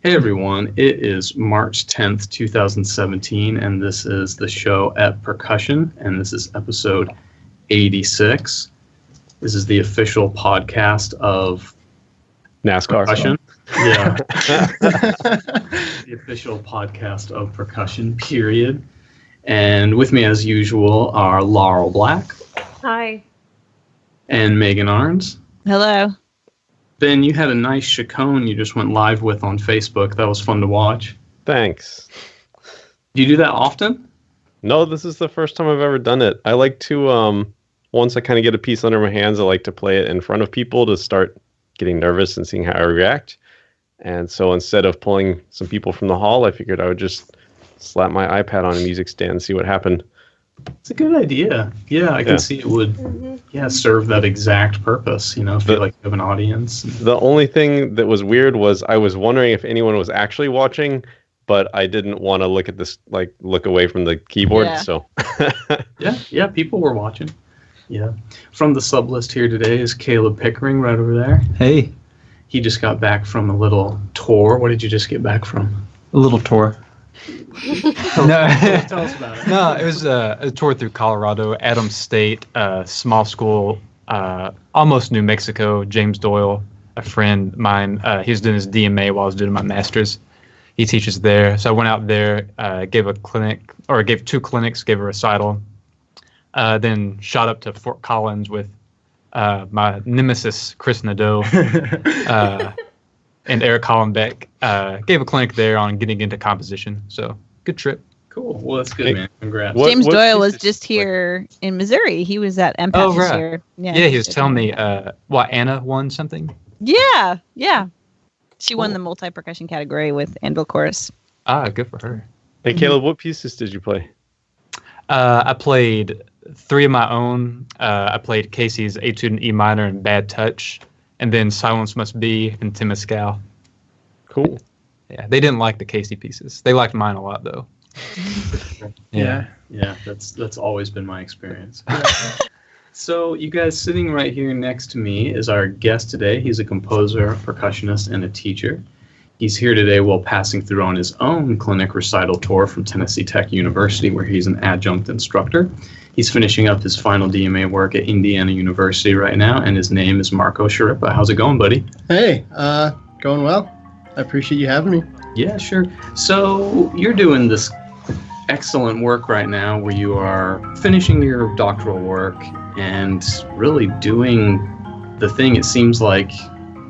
Hey everyone, it is March 10th, 2017, and this is the show at Percussion, and this is episode 86. This is the official podcast of NASCAR. Percussion. Yeah. The official podcast of Percussion, period. And with me, as usual, are Laurel Black. Hi. And Megan Arns. Hello. Ben, you had a nice Chacon you just went live with on Facebook. That was fun to watch. Thanks. Do you do that often? No, this is the first time I've ever done it. I like to, once I kind of get a piece under my hands, I like to play it in front of people to start getting nervous and seeing how I react. And so instead of pulling some people from the hall, I figured I would just slap my iPad on a music stand and see what happened. It's a good idea. Yeah, I can see it would serve that exact purpose, if you like you have an audience. The only thing that was weird was I was wondering if anyone was actually watching, but I didn't want to look at this, look away from the keyboard, so. Yeah, people were watching. Yeah. From the sub list here today is Caleb Pickering right over there. Hey. He just got back from a little tour. What did you just get back from? A little tour. Tell us about it. No, it was a tour through Colorado, Adams State, small school, almost New Mexico. James Doyle, a friend of mine, he was doing his DMA while I was doing my master's. He teaches there. So I went out there, gave two clinics, gave a recital, then shot up to Fort Collins with my nemesis, Chris Nadeau, and Eric Hollenbeck. Gave a clinic there on getting into composition. So good trip. Cool. Well, that's good, man. Congrats. James Doyle was just here in Missouri. He was at MPAC this year. Yeah, he was telling me, Anna won something? Yeah. She won the multi-percussion category with Anvil Chorus. Ah, good for her. Hey, Caleb, what pieces did you play? I played three of my own. I played Casey's Etude in E minor and Bad Touch, and then Silence Must Be and Temescal. Cool. Yeah, they didn't like the Casey pieces. They liked mine a lot, though. Yeah. That's always been my experience. So you guys sitting right here next to me is our guest today. He's a composer, percussionist, and a teacher. He's here today while passing through on his own clinic recital tour from Tennessee Tech University, where he's an adjunct instructor. He's finishing up his final DMA work at Indiana University right now, and his name is Marco Schirripa. How's it going, buddy? Hey, going well. I appreciate you having me. Yeah, sure. So you're doing this excellent work right now where you are finishing your doctoral work and really doing the thing it seems like,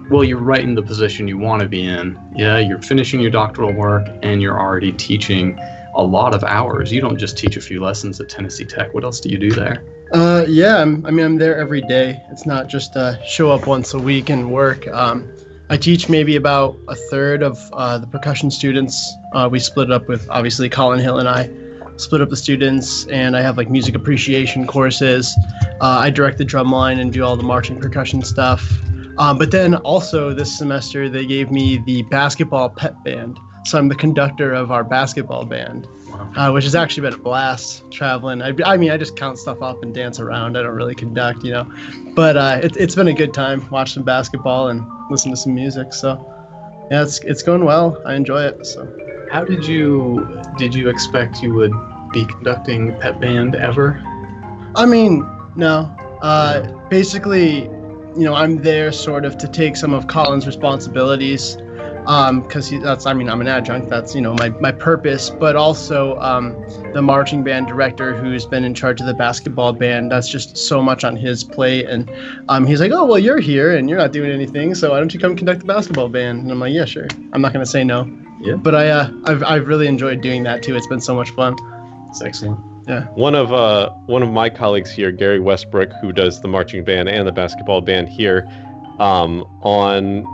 well, you're right in the position you want to be in. Yeah, you're finishing your doctoral work and you're already teaching a lot of hours. You don't just teach a few lessons at Tennessee Tech. What else do you do there? I'm there every day. It's not just show up once a week and work. I teach maybe about a third of the percussion students. We split it up with, obviously, Colin Hill and I split up the students, and I have music appreciation courses. I direct the drum line and do all the marching percussion stuff. But then also this semester they gave me the basketball pep band. So I'm the conductor of our basketball band, which has actually been a blast traveling. I just count stuff up and dance around. I don't really conduct, But it's been a good time. Watch some basketball and listen to some music. So yeah, it's going well. I enjoy it. So how did you expect you would be conducting pep band ever? No. Basically, I'm there sort of to take some of Colin's responsibilities. Because I'm an adjunct, that's, my purpose, but also the marching band director who's been in charge of the basketball band, that's just so much on his plate, and he's like, oh, well, you're here and you're not doing anything, so why don't you come conduct the basketball band? And I'm like, yeah, sure. I'm not going to say no. Yeah. But I've really enjoyed doing that too. It's been so much fun. It's excellent. Yeah. One of my colleagues here, Gary Westbrook, who does the marching band and the basketball band here, on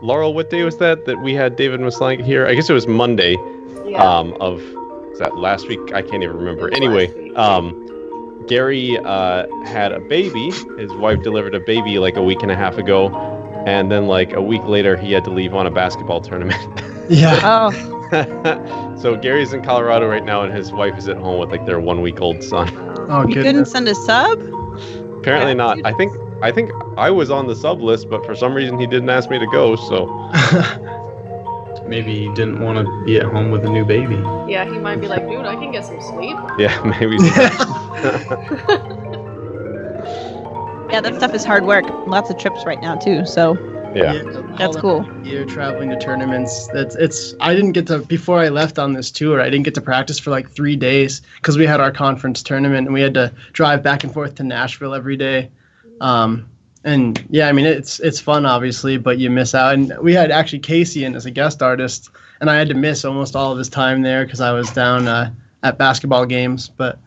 Laurel, what day was that we had David Maslanka here? I guess it was Monday. Yeah. Was that last week? I can't even remember. Anyway, Gary had a baby. His wife delivered a baby a week and a half ago, and then a week later he had to leave on a basketball tournament. Yeah. Oh. So Gary's in Colorado right now, and his wife is at home with their 1-week-old son. Oh, you couldn't send a sub? Apparently not. I think I was on the sub list, but for some reason he didn't ask me to go. So maybe he didn't want to be at home with a new baby. Yeah, he might be like, dude, I can get some sleep. Yeah, maybe. Yeah, that stuff is hard work. Lots of trips right now too. So Yeah. that's cool. You're traveling to tournaments. I didn't get to, before I left on this tour, I didn't get to practice for like 3 days because we had our conference tournament and we had to drive back and forth to Nashville every day. And yeah, I mean, it's fun obviously, but you miss out. And we had actually Casey in as a guest artist, and I had to miss almost all of his time there because I was down at basketball games. But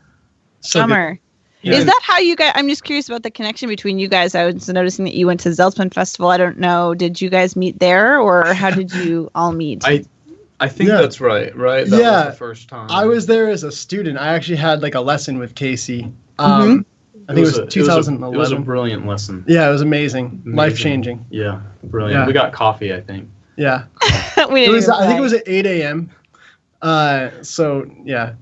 Summer. Yeah. Is that how you guys? I'm just curious about the connection between you guys. I was noticing that you went to Zelzman Festival. I don't know. Did you guys meet there, or how did you all meet? I think Yeah. that's right. That Yeah. was the first time. I was there as a student. I actually had like a lesson with Casey. Mhm. I think it was 2011. It was a brilliant lesson. Yeah, it was amazing. Life-changing. Yeah, brilliant. Yeah. We got coffee, I think. Yeah. We didn't even I think play. it was at 8 a.m. So yeah,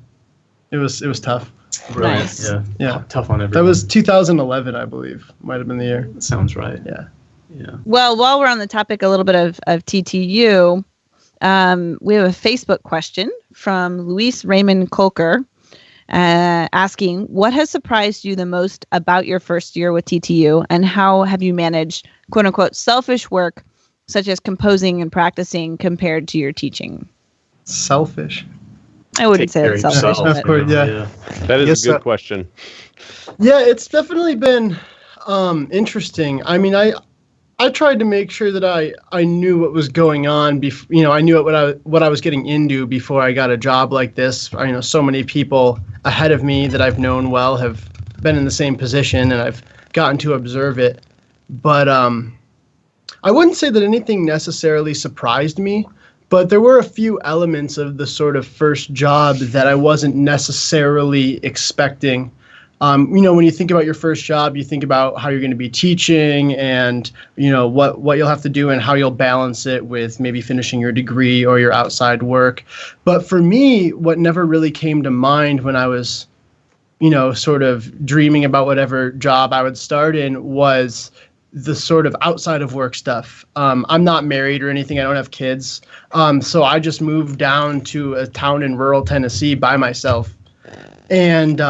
it was tough. Brilliant. Nice. Yeah. Yeah. Tough on everyone. That was 2011, I believe. Might have been the year. Sounds right. Yeah. Yeah. Well, while we're on the topic a little bit of TTU, we have a Facebook question from Luis Raymond Kolker asking, what has surprised you the most about your first year with TTU, and how have you managed, quote unquote, selfish work such as composing and practicing compared to your teaching? Selfish. I wouldn't Take say care it's of selfish. yourself, Of course, you know, yeah. That is Yes, a good sir. question. Yeah, it's definitely been interesting. I mean, I tried to make sure that I knew what was going on. I knew what I was getting into before I got a job like this. So many people ahead of me that I've known well have been in the same position, and I've gotten to observe it. But I wouldn't say that anything necessarily surprised me, but there were a few elements of the sort of first job that I wasn't necessarily expecting. When you think about your first job, you think about how you're going to be teaching and, what you'll have to do and how you'll balance it with maybe finishing your degree or your outside work. But for me, what never really came to mind when I was, sort of dreaming about whatever job I would start in was the sort of outside of work stuff. I'm not married or anything. I don't have kids. So I just moved down to a town in rural Tennessee by myself. And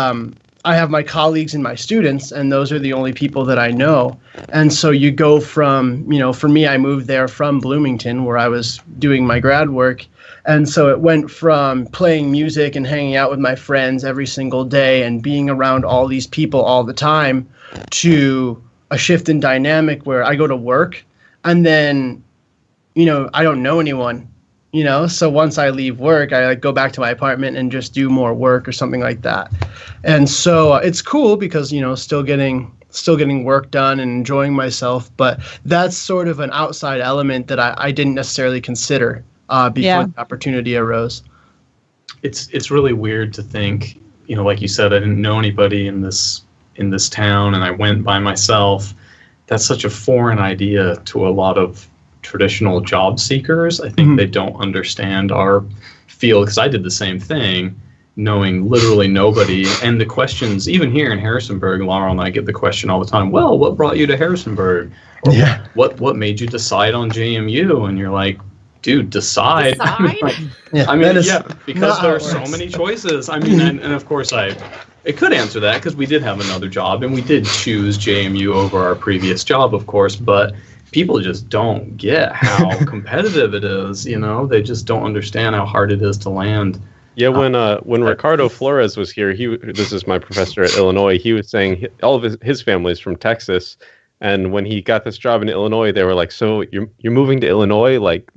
I have my colleagues and my students, and those are the only people that I know. And so you go from, for me, I moved there from Bloomington where I was doing my grad work. And so it went from playing music and hanging out with my friends every single day and being around all these people all the time to a shift in dynamic where I go to work and then, I don't know anyone, so once I leave work, I go back to my apartment and just do more work or something like that. And so it's cool because, still getting work done and enjoying myself. But that's sort of an outside element that I didn't necessarily consider before the opportunity arose. It's really weird to think, like you said, I didn't know anybody in this town and I went by myself. That's such a foreign idea to a lot of traditional job seekers. I think they don't understand our field, because I did the same thing, knowing literally nobody. And the questions, even here in Harrisonburg, Laurel and I get the question all the time, well, what brought you to Harrisonburg? Or what made you decide on JMU? And you're like, dude, decide. Because there are so many choices. I mean, and of course it could answer that because we did have another job and we did choose JMU over our previous job, of course, but people just don't get how competitive it is. They just don't understand how hard it is to land. Yeah, when Ricardo Flores was here, this is my professor at Illinois. He was saying all of his family is from Texas, and when he got this job in Illinois, they were like, "So you're moving to Illinois? Like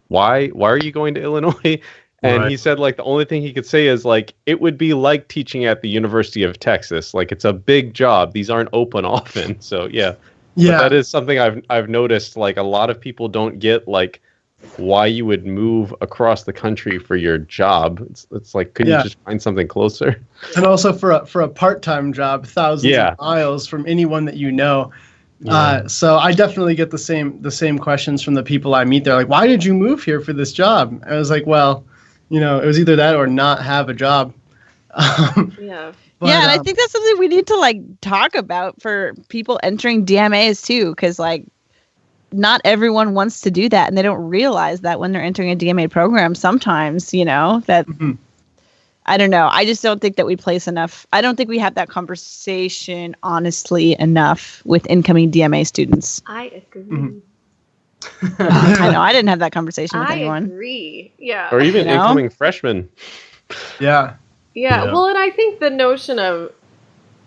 why are you going to Illinois?" And Right. he said the only thing he could say is it would be like teaching at the University of Texas. It's a big job. These aren't open often. So yeah. Yeah. But that is something I've noticed. A lot of people don't get why you would move across the country for your job. It's could you just find something closer? And also for a part-time job, thousands of miles from anyone that you know. So I definitely get the same questions from the people I meet. They're like, "Why did you move here for this job?" I was like, "Well, it was either that or not have a job." Yeah. But, and I think that's something we need to talk about for people entering DMAs too, because not everyone wants to do that, and they don't realize that when they're entering a DMA program sometimes, that I don't know. I just don't think that we place enough. I don't think we have that conversation honestly enough with incoming DMA students. I agree. I know. I didn't have that conversation with anyone. I agree. Yeah. Or even incoming freshmen. Yeah. Yeah. Well, and I think the notion of,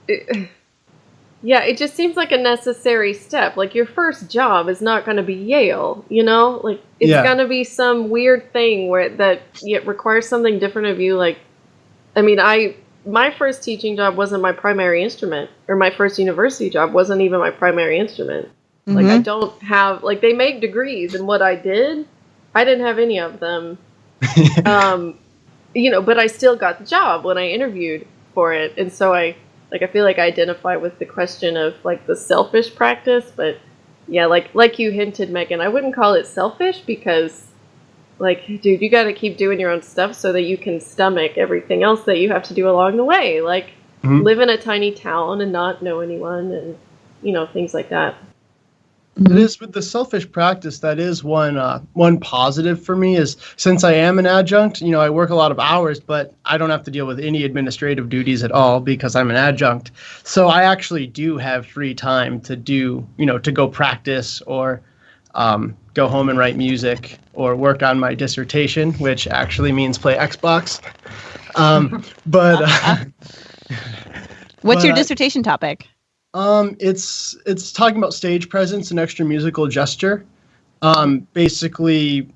it just seems like a necessary step. Like your first job is not going to be Yale, like it's going to be some weird thing where that requires something different of you. Like, I mean, my first teaching job wasn't my primary instrument, or my first university job wasn't even my primary instrument. Mm-hmm. Like I don't have, like they make degrees in what I did. I didn't have any of them. But I still got the job when I interviewed for it. And so I feel like I identify with the question of like the selfish practice, but yeah, like you hinted, Megan, I wouldn't call it selfish because like, dude, you got to keep doing your own stuff so that you can stomach everything else that you have to do along the way. Like live in a tiny town and not know anyone and, things like that. It is with the selfish practice. That is one positive for me is since I am an adjunct, I work a lot of hours, but I don't have to deal with any administrative duties at all because I'm an adjunct. So I actually do have free time to do, to go practice or go home and write music or work on my dissertation, which actually means play Xbox. What's your dissertation topic? It's talking about stage presence and extra musical gesture. Basically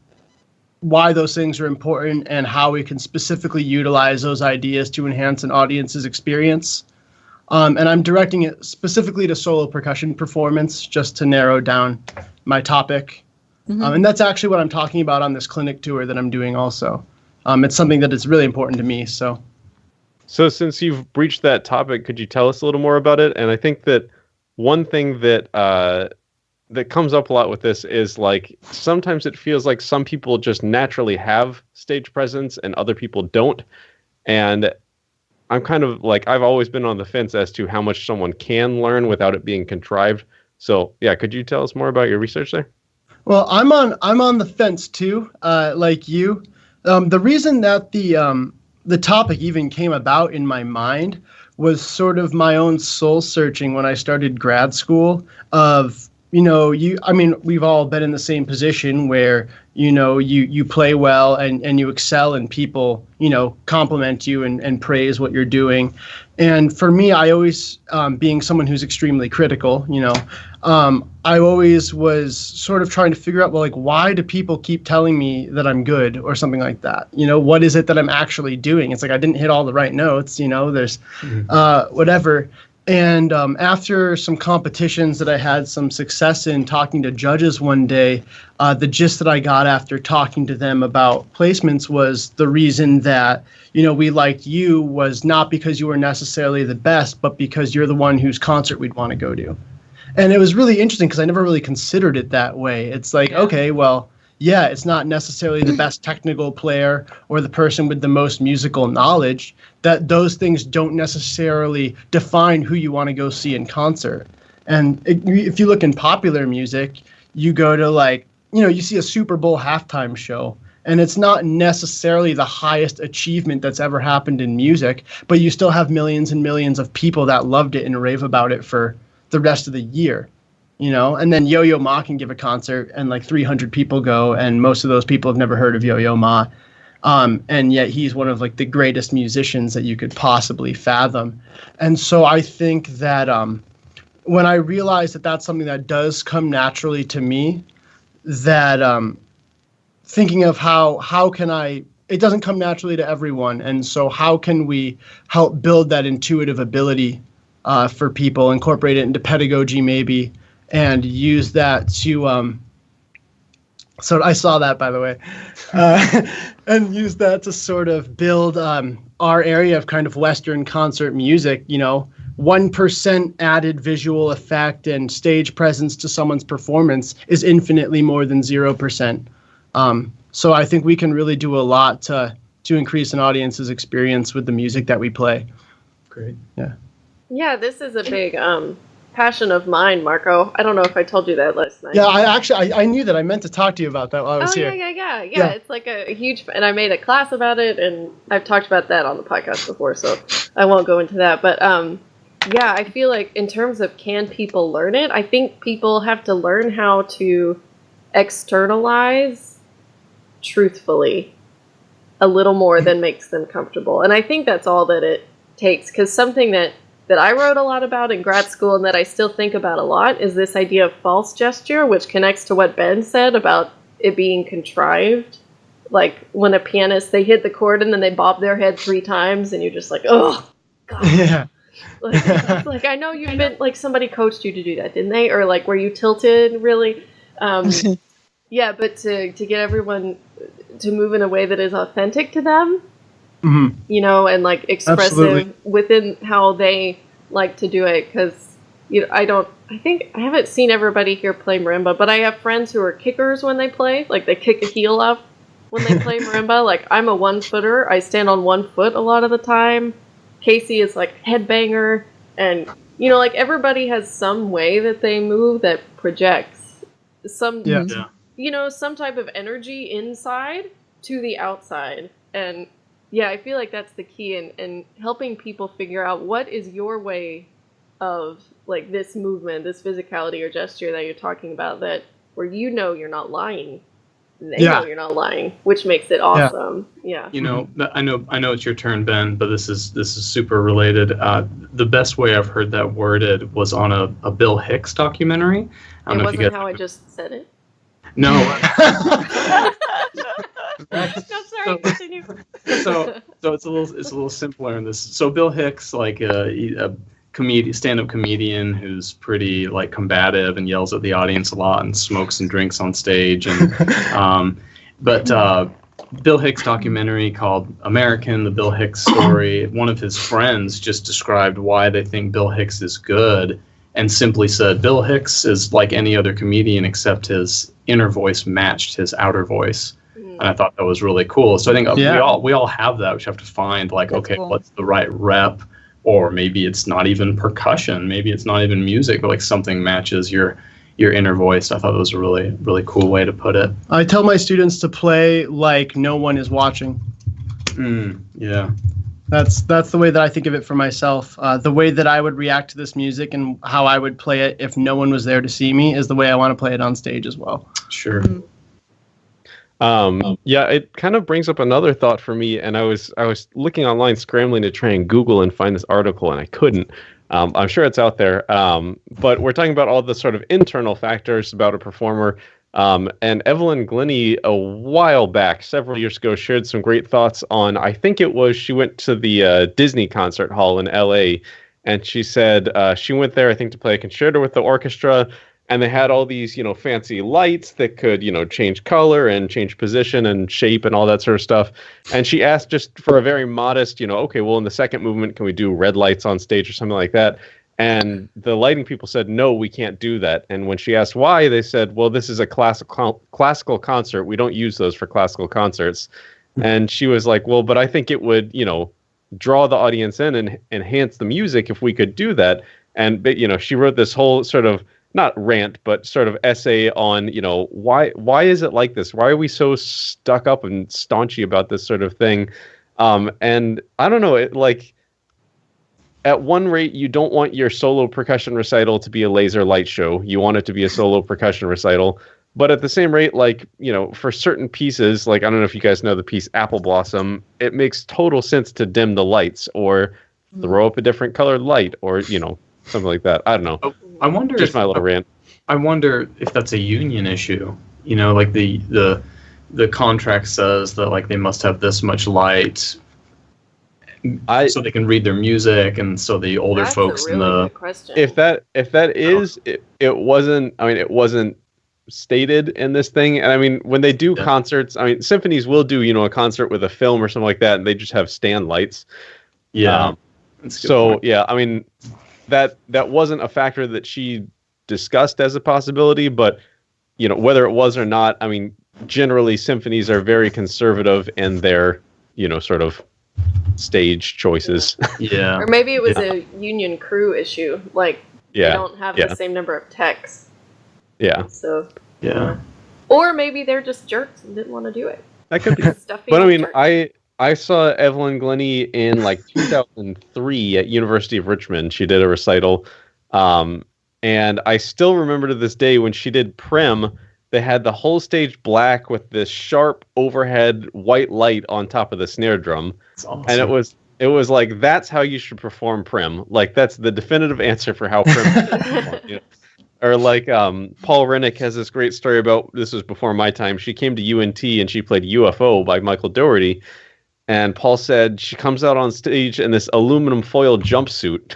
why those things are important and how we can specifically utilize those ideas to enhance an audience's experience. And I'm directing it specifically to solo percussion performance, just to narrow down my topic. And that's actually what I'm talking about on this clinic tour that I'm doing also. It's something that is really important to me. So since you've breached that topic, could you tell us a little more about it? And I think that one thing that that comes up a lot with this is like sometimes it feels like some people just naturally have stage presence and other people don't. And I'm kind of like, I've always been on the fence as to how much someone can learn without it being contrived. So yeah, could you tell us more about your research there? Well, I'm on the fence too, like you. The reason that the topic even came about in my mind was sort of my own soul searching when I started grad school of, we've all been in the same position where, you play well and you excel and people, compliment you and praise what you're doing. And for me, I always, being someone who's extremely critical, I always was sort of trying to figure out, well, like, why do people keep telling me that I'm good or something like that? What is it that I'm actually doing? It's like, I didn't hit all the right notes, there's whatever. And after some competitions that I had some success in talking to judges one day, the gist that I got after talking to them about placements was the reason that, we liked you was not because you were necessarily the best, but because you're the one whose concert we'd want to go to. And it was really interesting because I never really considered it that way. It's like, okay, well, yeah, it's not necessarily the best technical player or the person with the most musical knowledge. That those things don't necessarily define who you want to go see in concert. And if you look in popular music, you go to you see a Super Bowl halftime show, and it's not necessarily the highest achievement that's ever happened in music, but you still have millions and millions of people that loved it and rave about it for the rest of the year. And then Yo-Yo Ma can give a concert and 300 people go, and most of those people have never heard of Yo-Yo Ma. And yet he's one of the greatest musicians that you could possibly fathom. And so I think that when I realized that that's something that does come naturally to me, that thinking of how can it doesn't come naturally to everyone. And so how can we help build that intuitive ability for people, incorporate it into pedagogy maybe, and use that to so I saw that, by the way, and use that to sort of build our area of kind of Western concert music, 1% added visual effect and stage presence to someone's performance is infinitely more than 0%. So I think we can really do a lot to increase an audience's experience with the music that we play. Great. Yeah. Yeah, this is a big passion of mine, Marco. I don't know if I told you that last night. Yeah, I knew that. I meant to talk to you about that while I was here. Yeah. It's like a huge, and I made a class about it, and I've talked about that on the podcast before, so I won't go into that. But yeah, I feel like in terms of can people learn it, I think people have to learn how to externalize truthfully a little more than makes them comfortable. And I think that's all that it takes, because something that I wrote a lot about in grad school and that I still think about a lot is this idea of false gesture, which connects to what Ben said about it being contrived. Like when a pianist, they hit the chord and then they bob their head 3 times and you're just like, oh, God. Yeah. Like I know you've been, like somebody coached you to do that, didn't they? Or like were you tilted really? Yeah, but to get everyone to move in a way that is authentic to them, you know, and like expressive Absolutely. within how they like to do it. Because I haven't seen everybody here play marimba, but I have friends who are kickers when they play. Like they kick a heel up when they play marimba. Like I'm a 1-footer. I stand on 1 foot a lot of the time. Casey is like headbanger, and like everybody has some way that they move that projects some some type of energy inside to the outside. And yeah, I feel like that's the key in helping people figure out what is your way of like this movement, this physicality or gesture that you're talking about, that where you're not lying. They know you're not lying, which makes it awesome. Yeah. I know it's your turn, Ben, but this is super related. The best way I've heard that worded was on a Bill Hicks documentary. It wasn't how I just said it. No. No, sorry. Continue. So it's a little simpler in this. So Bill Hicks, like a stand-up comedian who's pretty like combative and yells at the audience a lot and smokes and drinks on stage. And but Bill Hicks documentary called American: The Bill Hicks Story. One of his friends just described why they think Bill Hicks is good, and simply said Bill Hicks is like any other comedian except his inner voice matched his outer voice. And I thought that was really cool. So I think we all have that. We have to find like, that's okay, cool. What's the right rep? Or maybe it's not even percussion. Maybe it's not even music, but like something matches your inner voice. I thought that was a really, really cool way to put it. I tell my students to play like no one is watching. Yeah. That's the way that I think of it for myself. The way that I would react to this music and how I would play it if no one was there to see me is the way I want to play it on stage as well. Sure. Yeah, it kind of brings up another thought for me, and I was looking online, scrambling to try and Google and find this article, and I couldn't. I'm sure it's out there, but we're talking about all the sort of internal factors about a performer. And Evelyn Glennie, a while back, several years ago, shared some great thoughts on, I think it was, she went to the Disney Concert Hall in LA, and she said she went there, I think, to play a concerto with the orchestra. And they had all these, fancy lights that could, change color and change position and shape and all that sort of stuff. And she asked just for a very modest, okay, well, in the second movement, can we do red lights on stage or something like that? And the lighting people said, no, we can't do that. And when she asked why, they said, well, this is a classical concert. We don't use those for classical concerts. And she was like, well, but I think it would, draw the audience in and enhance the music if we could do that. And, she wrote this whole sort of, not rant, but sort of essay on, why is it like this? Why are we so stuck up and staunchy about this sort of thing? And I don't know, at one rate, you don't want your solo percussion recital to be a laser light show. You want it to be a solo percussion recital. But at the same rate, for certain pieces, I don't know if you guys know the piece Apple Blossom, it makes total sense to dim the lights or throw up a different colored light or, something like that. I don't know. I wonder just my little rant. I wonder if that's a union issue. Like the contract says that they must have this much light, so they can read their music, and so the older folks in the. If that is, it wasn't. I mean, it wasn't stated in this thing. And I mean, when they do concerts, I mean, symphonies will do a concert with a film or something like that, and they just have stand lights. Yeah. So yeah, I mean. That wasn't a factor that she discussed as a possibility, but whether it was or not, I mean, generally symphonies are very conservative in their sort of stage choices. Yeah. Or maybe it was a union crew issue. They don't have the same number of techs. Yeah. So. Yeah. Or maybe they're just jerks and didn't want to do it. That could be. But I mean, I saw Evelyn Glennie in like 2003 at University of Richmond. She did a recital. And I still remember to this day when she did Prim, they had the whole stage black with this sharp overhead white light on top of the snare drum. That's awesome. And it was like, that's how you should perform Prim. Like, that's the definitive answer for how Prim should perform, you know? Or like Paul Rennick has this great story about, this was before my time, she came to UNT and she played UFO by Michael Dougherty. And Paul said she comes out on stage in this aluminum foil jumpsuit.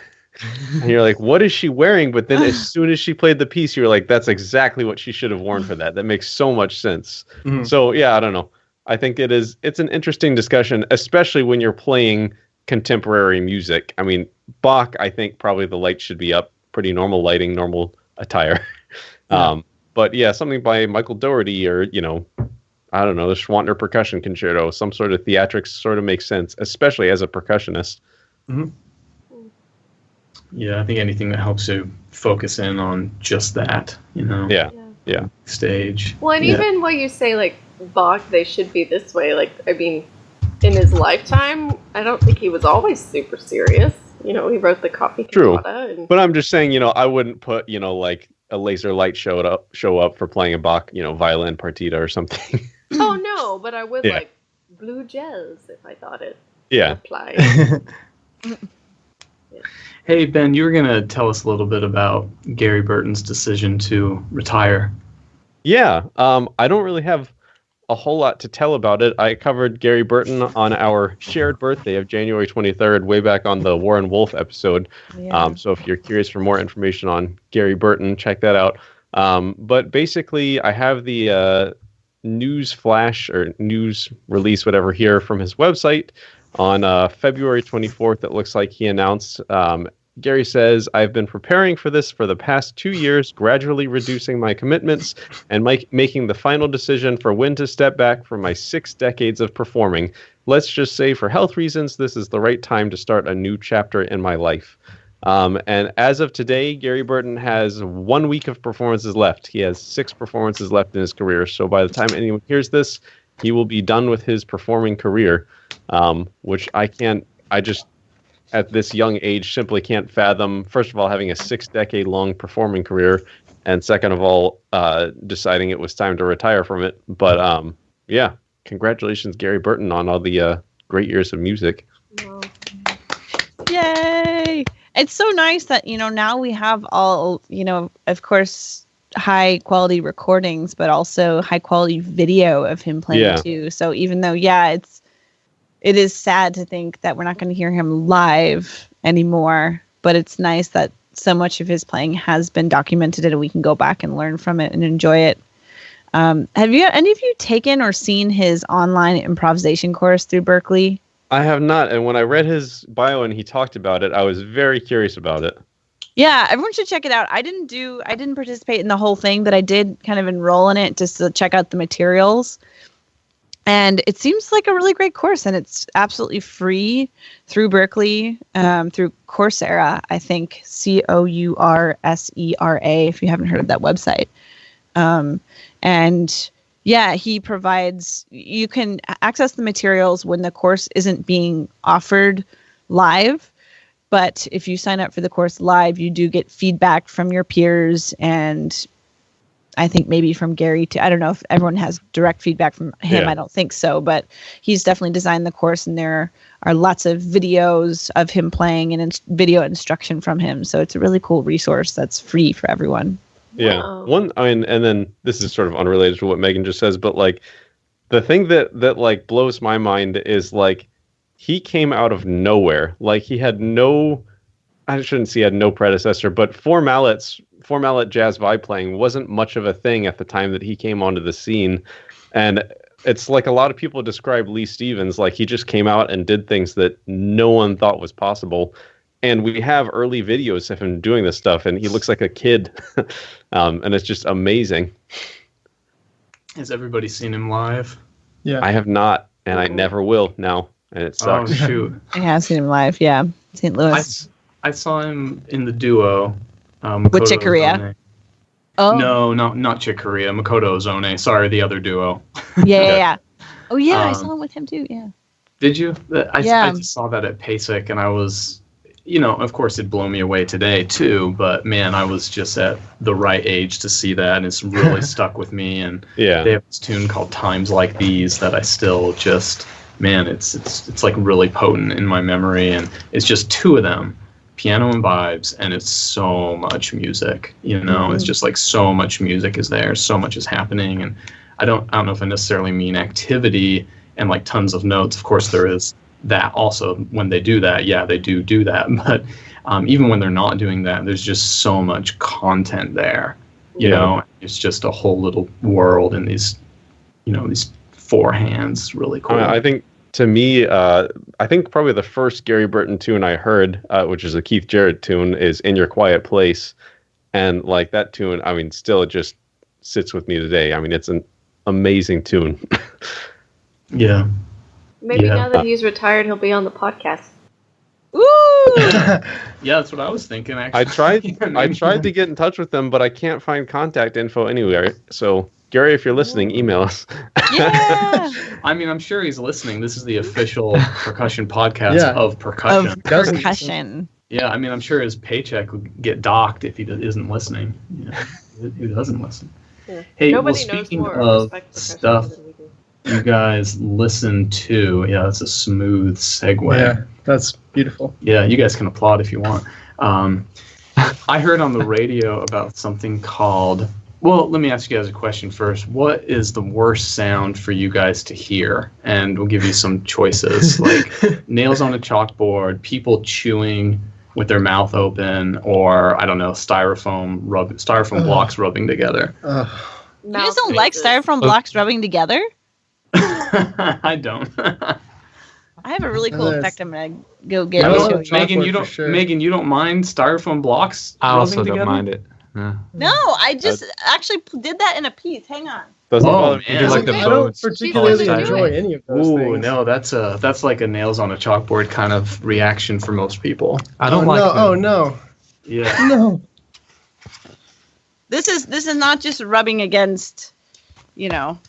And you're like, what is she wearing? But then as soon as she played the piece, you're like, that's exactly what she should have worn for that. That makes so much sense. Mm-hmm. So yeah, I don't know. I think it's an interesting discussion, especially when you're playing contemporary music. I mean, Bach, I think probably the light should be up, pretty normal lighting, normal attire. Yeah. But yeah, something by Michael Dougherty or, you know, I don't know, the Schwantner Percussion Concerto, some sort of theatrics sort of makes sense, especially as a percussionist. Mm-hmm. Yeah, I think anything that helps you focus in on just that, you know. Yeah. Stage. Well, and even what you say, like, Bach, they should be this way. Like, I mean, in his lifetime, I don't think he was always super serious. You know, he wrote the Coffee Cantata. True. But I'm just saying, you know, I wouldn't put, you know, like a laser light show up for playing a Bach, you know, violin partita or something. Oh, no, but I would like blue jazz if I thought it applied. Hey, Ben, you were going to tell us a little bit about Gary Burton's decision to retire. Yeah, I don't really have a whole lot to tell about it. I covered Gary Burton on our shared birthday of January 23rd, way back on the Warren Wolf episode. Yeah. So if you're curious for more information on Gary Burton, check that out. But basically, I have the news flash or news release, whatever, here from his website on February 24th. It looks like he announced, Gary says, I've been preparing for this for the past 2 years, gradually reducing my commitments and making the final decision for when to step back from my 6 decades of performing. Let's just say for health reasons, this is the right time to start a new chapter in my life. And as of today, Gary Burton has 1 week of performances left. He has 6 performances left in his career. So by the time anyone hears this, he will be done with his performing career, which I just, at this young age, simply can't fathom, first of all, having a 6-decade-long performing career, and second of all, deciding it was time to retire from it. But yeah, congratulations, Gary Burton, on all the great years of music. Wow. Yay! It's so nice that, you know, now we have all, you know, of course, high quality recordings, but also high quality video of him playing too. So even though, it is sad to think that we're not going to hear him live anymore, but it's nice that so much of his playing has been documented and we can go back and learn from it and enjoy it. Have any of you taken or seen his online improvisation course through Berklee? I have not, and when I read his bio and he talked about it, I was very curious about it. Yeah, everyone should check it out. I didn't participate in the whole thing, but I did kind of enroll in it just to check out the materials. And it seems like a really great course, and it's absolutely free through Berklee, through Coursera, I think, Coursera, if you haven't heard of that website. And yeah, he provides, you can access the materials when the course isn't being offered live. But if you sign up for the course live, you do get feedback from your peers and I think maybe from Gary too. I don't know if everyone has direct feedback from him. Yeah. I don't think so, but he's definitely designed the course and there are lots of videos of him playing and video instruction from him. So it's a really cool resource that's free for everyone. Yeah. Wow. And then this is sort of unrelated to what Megan just says, but like the thing that like blows my mind is like he came out of nowhere. Like he had no predecessor, but four mallet jazz vibe playing wasn't much of a thing at the time that he came onto the scene. And it's like a lot of people describe Lee Stevens, like he just came out and did things that no one thought was possible. And we have early videos of him doing this stuff, and he looks like a kid. And it's just amazing. Has everybody seen him live? Yeah. I have not, and I never will now. And it sucks. Oh, shoot. I have seen him live, yeah. St. Louis. I saw him in the duo Makoto Chicoria? Ozone. Oh. No, not Chicoria. Makoto Ozone. Sorry, the other duo. Yeah. Oh, yeah, I Um, saw him with him, too, yeah. Did you? I Yeah. just saw that at PASIC, and I was, of course it'd blow me away today, too, but man, I was just at the right age to see that, and it's really stuck with me, and Yeah. they have this tune called Times Like These that I still just, man, it's like really potent in my memory, and it's just two of them, piano and vibes, and it's so much music, it's just like so much music is there, so much is happening, and I don't know if I necessarily mean activity and like tons of notes. Of course there is that also when they do that, yeah, they do that, but even when they're not doing that, there's just so much content there, it's just a whole little world in these these four hands. Really cool. I think to me, I think probably the first Gary Burton tune I heard, which is a Keith Jarrett tune, is In Your Quiet Place. And like that tune, I mean, still it just sits with me today. I mean, it's an amazing tune. Yeah. Maybe now that he's retired, he'll be on the podcast. Woo! Yeah, that's what I was thinking, actually. I tried to get in touch with them, but I can't find contact info anywhere. So, Gary, if you're listening, email us. Yeah! I mean, I'm sure he's listening. This is the official percussion podcast of Percussion. Of Percussion. Yeah, I mean, I'm sure his paycheck would get docked if he isn't listening. Who doesn't listen? Yeah. Hey, Nobody knows speaking more of respect percussion stuff than we do. you guys listen to, that's a smooth segue. Yeah, that's beautiful. Yeah, you guys can applaud if you want. I heard on the radio about something called, well, let me ask you guys a question first. What is the worst sound for you guys to hear? And we'll give you some choices, like nails on a chalkboard, people chewing with their mouth open, or, I don't know, styrofoam blocks rubbing together. You just don't like styrofoam blocks rubbing together? I don't. I have a really cool effect I'm going to go get No, into. Megan, you don't mind styrofoam blocks I rubbing also together? don't mind it. Yeah. No, I just actually did that in a piece. Hang on. Doesn't Oh, bother me. man. You like the I don't boats. particularly She's enjoy like- any of those Ooh, things. no, that's like a nails on a chalkboard kind of reaction for most people. I don't like no. them. Oh, no. Yeah. No. This is not just rubbing against,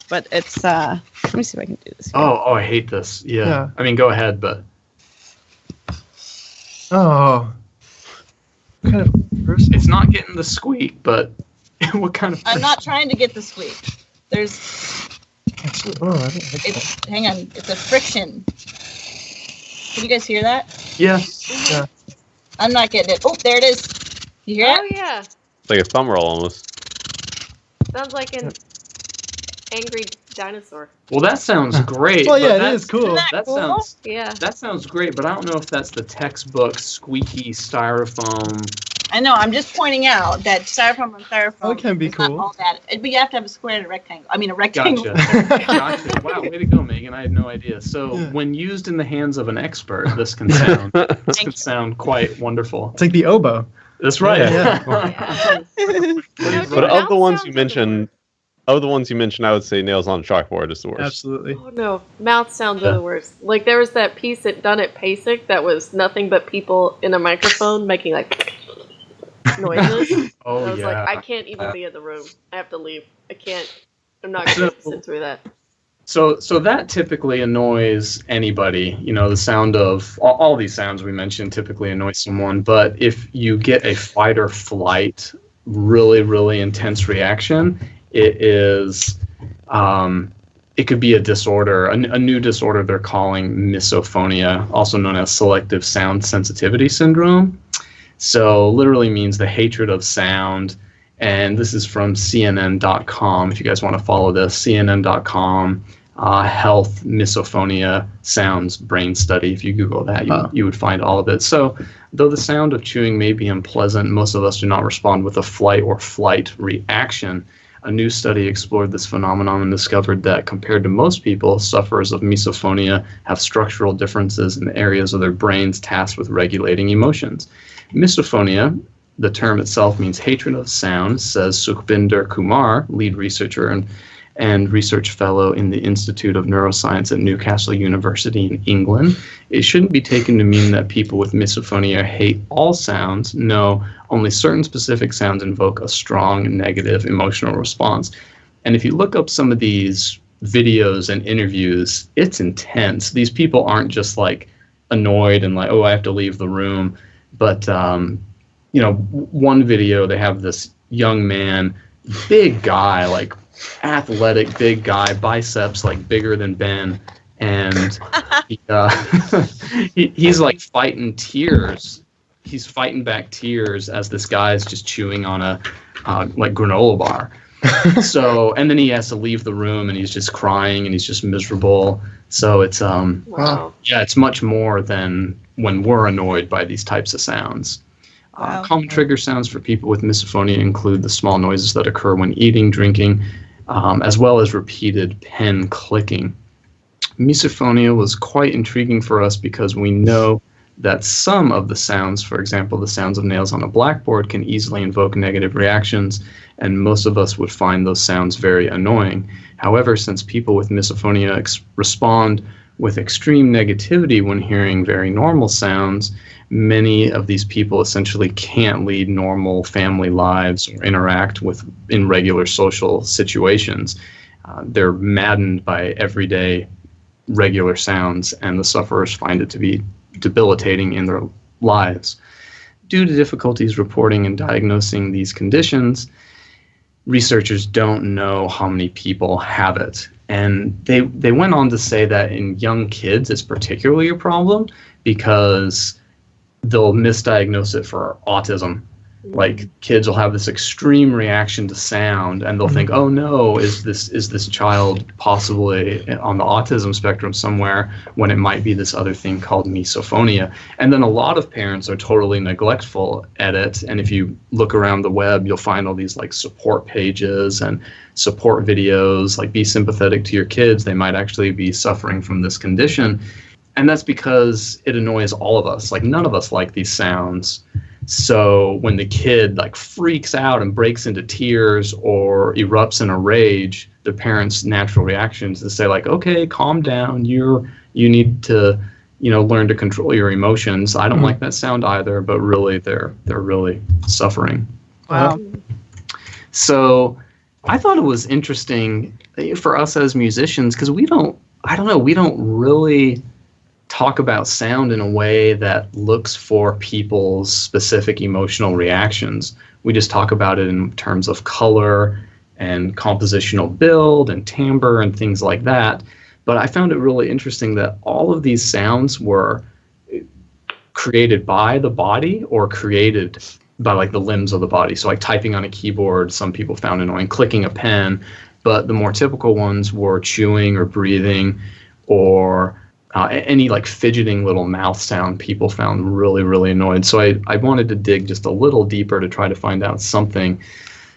but it's let me see if I can do this. Here. Oh, I hate this. Yeah. I mean, go ahead, but Oh. What kind of person? it's not getting the squeak, but what kind of I'm not trying to get the squeak. There's Oh, I don't like that. it's hang on, it's a friction. Can you guys hear that? Yeah. I'm not getting it. Oh, there it is. You hear Oh it? yeah, It's like a thumb roll almost. sounds like an angry dinosaur. Well, that sounds great. Well, but yeah, it that's- is cool. That cool? sounds Yeah. that sounds great, but I don't know if that's the textbook squeaky styrofoam. I know. I'm just pointing out that styrofoam and styrofoam. Oh, it can be is not cool. all bad. But you have to have a square and a rectangle. I mean, a rectangle. Gotcha. Wow, way to go, Megan. I had no idea. So, Yeah. when used in the hands of an expert, this can sound Thank you. sound quite wonderful. It's like the oboe. That's right. Yeah. Yes. But of the ones you sounds mentioned, I would say nails on a chalkboard is the worst. Absolutely. Oh no, mouth sounds are the worst. Like there was that piece that done at PASIC that was nothing but people in a microphone making like noises. Oh, I was yeah. like, I can't even be in the room. I have to leave. I can't. I'm not going to listen through that. So that typically annoys anybody. The sound of all these sounds we mentioned typically annoy someone. But if you get a fight or flight, really, really intense reaction, it is, it could be a disorder, a new disorder they're calling misophonia, also known as selective sound sensitivity syndrome. So literally means the hatred of sound. And this is from CNN.com. If you guys want to follow this, CNN.com. Health misophonia sounds brain study. If you Google that, you would find all of it. So though the sound of chewing may be unpleasant, most of us do not respond with a flight or flight reaction. A new study explored this phenomenon and discovered that compared to most people, sufferers of misophonia have structural differences in the areas of their brains tasked with regulating emotions. Misophonia, the term itself means hatred of sound, says Sukhbinder Kumar, lead researcher and research fellow in the Institute of Neuroscience at Newcastle University in England. It shouldn't be taken to mean that people with misophonia hate all sounds. No, only certain specific sounds invoke a strong negative emotional response. And if you look up some of these videos and interviews, it's intense. These people aren't just like annoyed and like, oh, I have to leave the room. But, one video, they have this young man, big guy, like athletic, big guy, biceps like bigger than Ben. And he's like fighting tears. He's fighting back tears as this guy's just chewing on a like granola bar. So, and then he has to leave the room and he's just crying and he's just miserable. So it's wow. Yeah, it's much more than when we're annoyed by these types of sounds. Wow. Common trigger sounds for people with misophonia include the small noises that occur when eating, drinking, as well as repeated pen clicking. Misophonia was quite intriguing for us because we know that some of the sounds, for example, the sounds of nails on a blackboard, can easily invoke negative reactions, and most of us would find those sounds very annoying. However, since people with misophonia respond with extreme negativity when hearing very normal sounds, many of these people essentially can't lead normal family lives or interact in regular social situations. They're maddened by everyday regular sounds, and the sufferers find it to be debilitating in their lives. Due to difficulties reporting and diagnosing these conditions, researchers don't know how many people have it. And they went on to say that in young kids, it's particularly a problem because they'll misdiagnose it for autism. Like kids will have this extreme reaction to sound and they'll think, oh no, is this child possibly on the autism spectrum somewhere, when it might be this other thing called misophonia. And then a lot of parents are totally neglectful at it. And if you look around the web, you'll find all these like support pages and support videos, like be sympathetic to your kids. They might actually be suffering from this condition. And that's because it annoys all of us. Like none of us like these sounds. So when the kid like freaks out and breaks into tears or erupts in a rage, the parents' natural reaction is to say like, okay, calm down. You need to, learn to control your emotions. I don't like that sound either, but really they're really suffering. Wow. So I thought it was interesting for us as musicians because we don't really talk about sound in a way that looks for people's specific emotional reactions. We just talk about it in terms of color and compositional build and timbre and things like that. But I found it really interesting that all of these sounds were created by the body or created by like the limbs of the body. So like typing on a keyboard, some people found annoying, clicking a pen, but the more typical ones were chewing or breathing or any like fidgeting little mouth sound people found really, really annoyed. So I wanted to dig just a little deeper to try to find out something.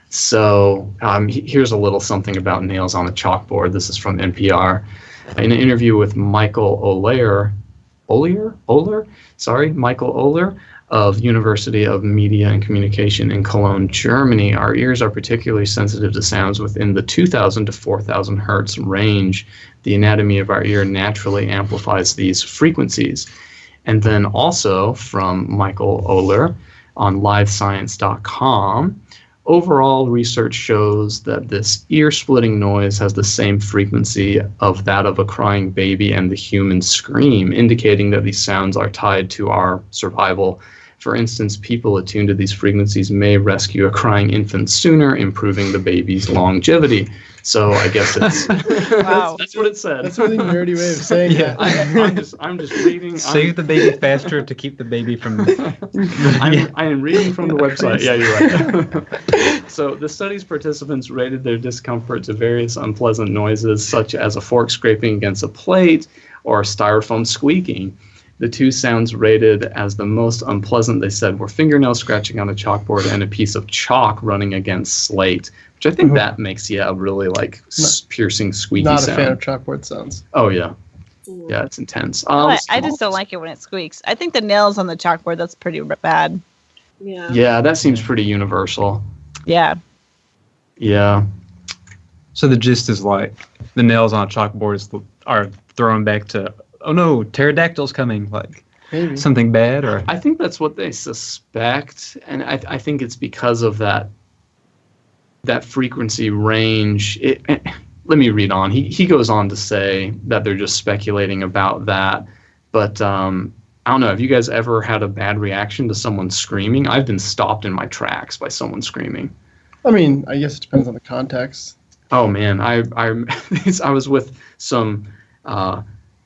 So here's a little something about nails on a chalkboard. This is from NPR. In an interview with Michael Michael Oehler of University of Media and Communication in Cologne, Germany, our ears are particularly sensitive to sounds within the 2,000 to 4,000 hertz range. The anatomy of our ear naturally amplifies these frequencies. And then also from Michael Oehler on livescience.com, overall research shows that this ear-splitting noise has the same frequency of that of a crying baby and the human scream, indicating that these sounds are tied to our survival. For instance, people attuned to these frequencies may rescue a crying infant sooner, improving the baby's longevity. So I guess it's Wow. that's what it said. That's a really nerdy way of saying Yeah. that. I'm just reading. Save the baby faster to keep the baby from. I am reading from the website. Yeah, you're right. So the study's participants rated their discomfort to various unpleasant noises, such as a fork scraping against a plate or a styrofoam squeaking. The two sounds rated as the most unpleasant, they said, were fingernails scratching on a chalkboard and a piece of chalk running against slate, which I think that makes, a really like piercing, squeaky sound. Not a fan of chalkboard sounds. Oh, yeah. Yeah, it's intense. I just don't like it when it squeaks. I think the nails on the chalkboard, that's pretty bad. Yeah. Yeah, that seems pretty universal. Yeah. Yeah. So the gist is like the nails on a chalkboard are thrown back to, oh no, pterodactyl's coming, like Maybe. something bad, or I think that's what they suspect, and I think it's because of that frequency range. Let me read on. He goes on to say that they're just speculating about that, but I don't know. Have you guys ever had a bad reaction to someone screaming? I've been stopped in my tracks by someone screaming. I mean, I guess it depends on the context. Oh man, I was with some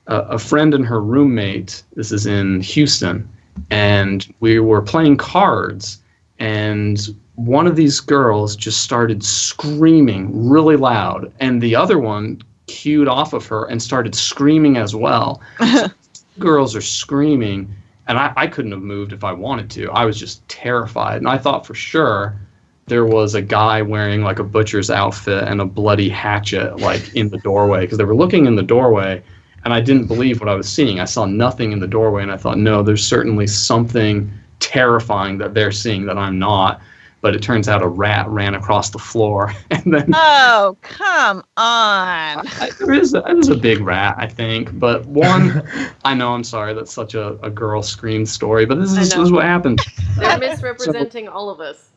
a friend and her roommate. This is in Houston, and we were playing cards, and one of these girls just started screaming really loud, and the other one cued off of her and started screaming as well. So girls are screaming, and I couldn't have moved if I wanted to. I was just terrified, and I thought for sure there was a guy wearing like a butcher's outfit and a bloody hatchet like in the doorway, because they were looking in the doorway, and I didn't believe what I was seeing. I saw nothing in the doorway, and I thought, no, there's certainly something terrifying that they're seeing that I'm not. But it turns out a rat ran across the floor, and then Oh, come on! it was a big rat, I think. But one, I know, I'm sorry, that's such a girl scream story, but this is what happened. They're misrepresenting all of us.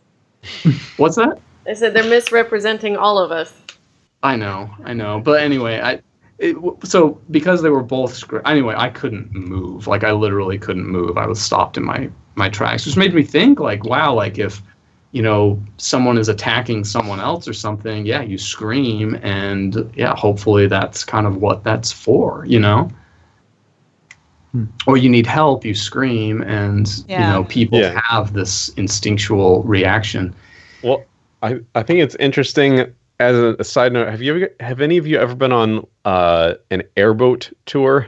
What's that? I said they're misrepresenting all of us. I know. But anyway, so because they were both anyway, I couldn't move. Like I literally couldn't move. I was stopped in my tracks, which made me think like, wow, like if someone is attacking someone else or something, yeah, you scream, and yeah, hopefully that's kind of what that's for, Or you need help, you scream, and people have this instinctual reaction. Well, I think it's interesting. As a side note, have any of you ever been on an airboat tour?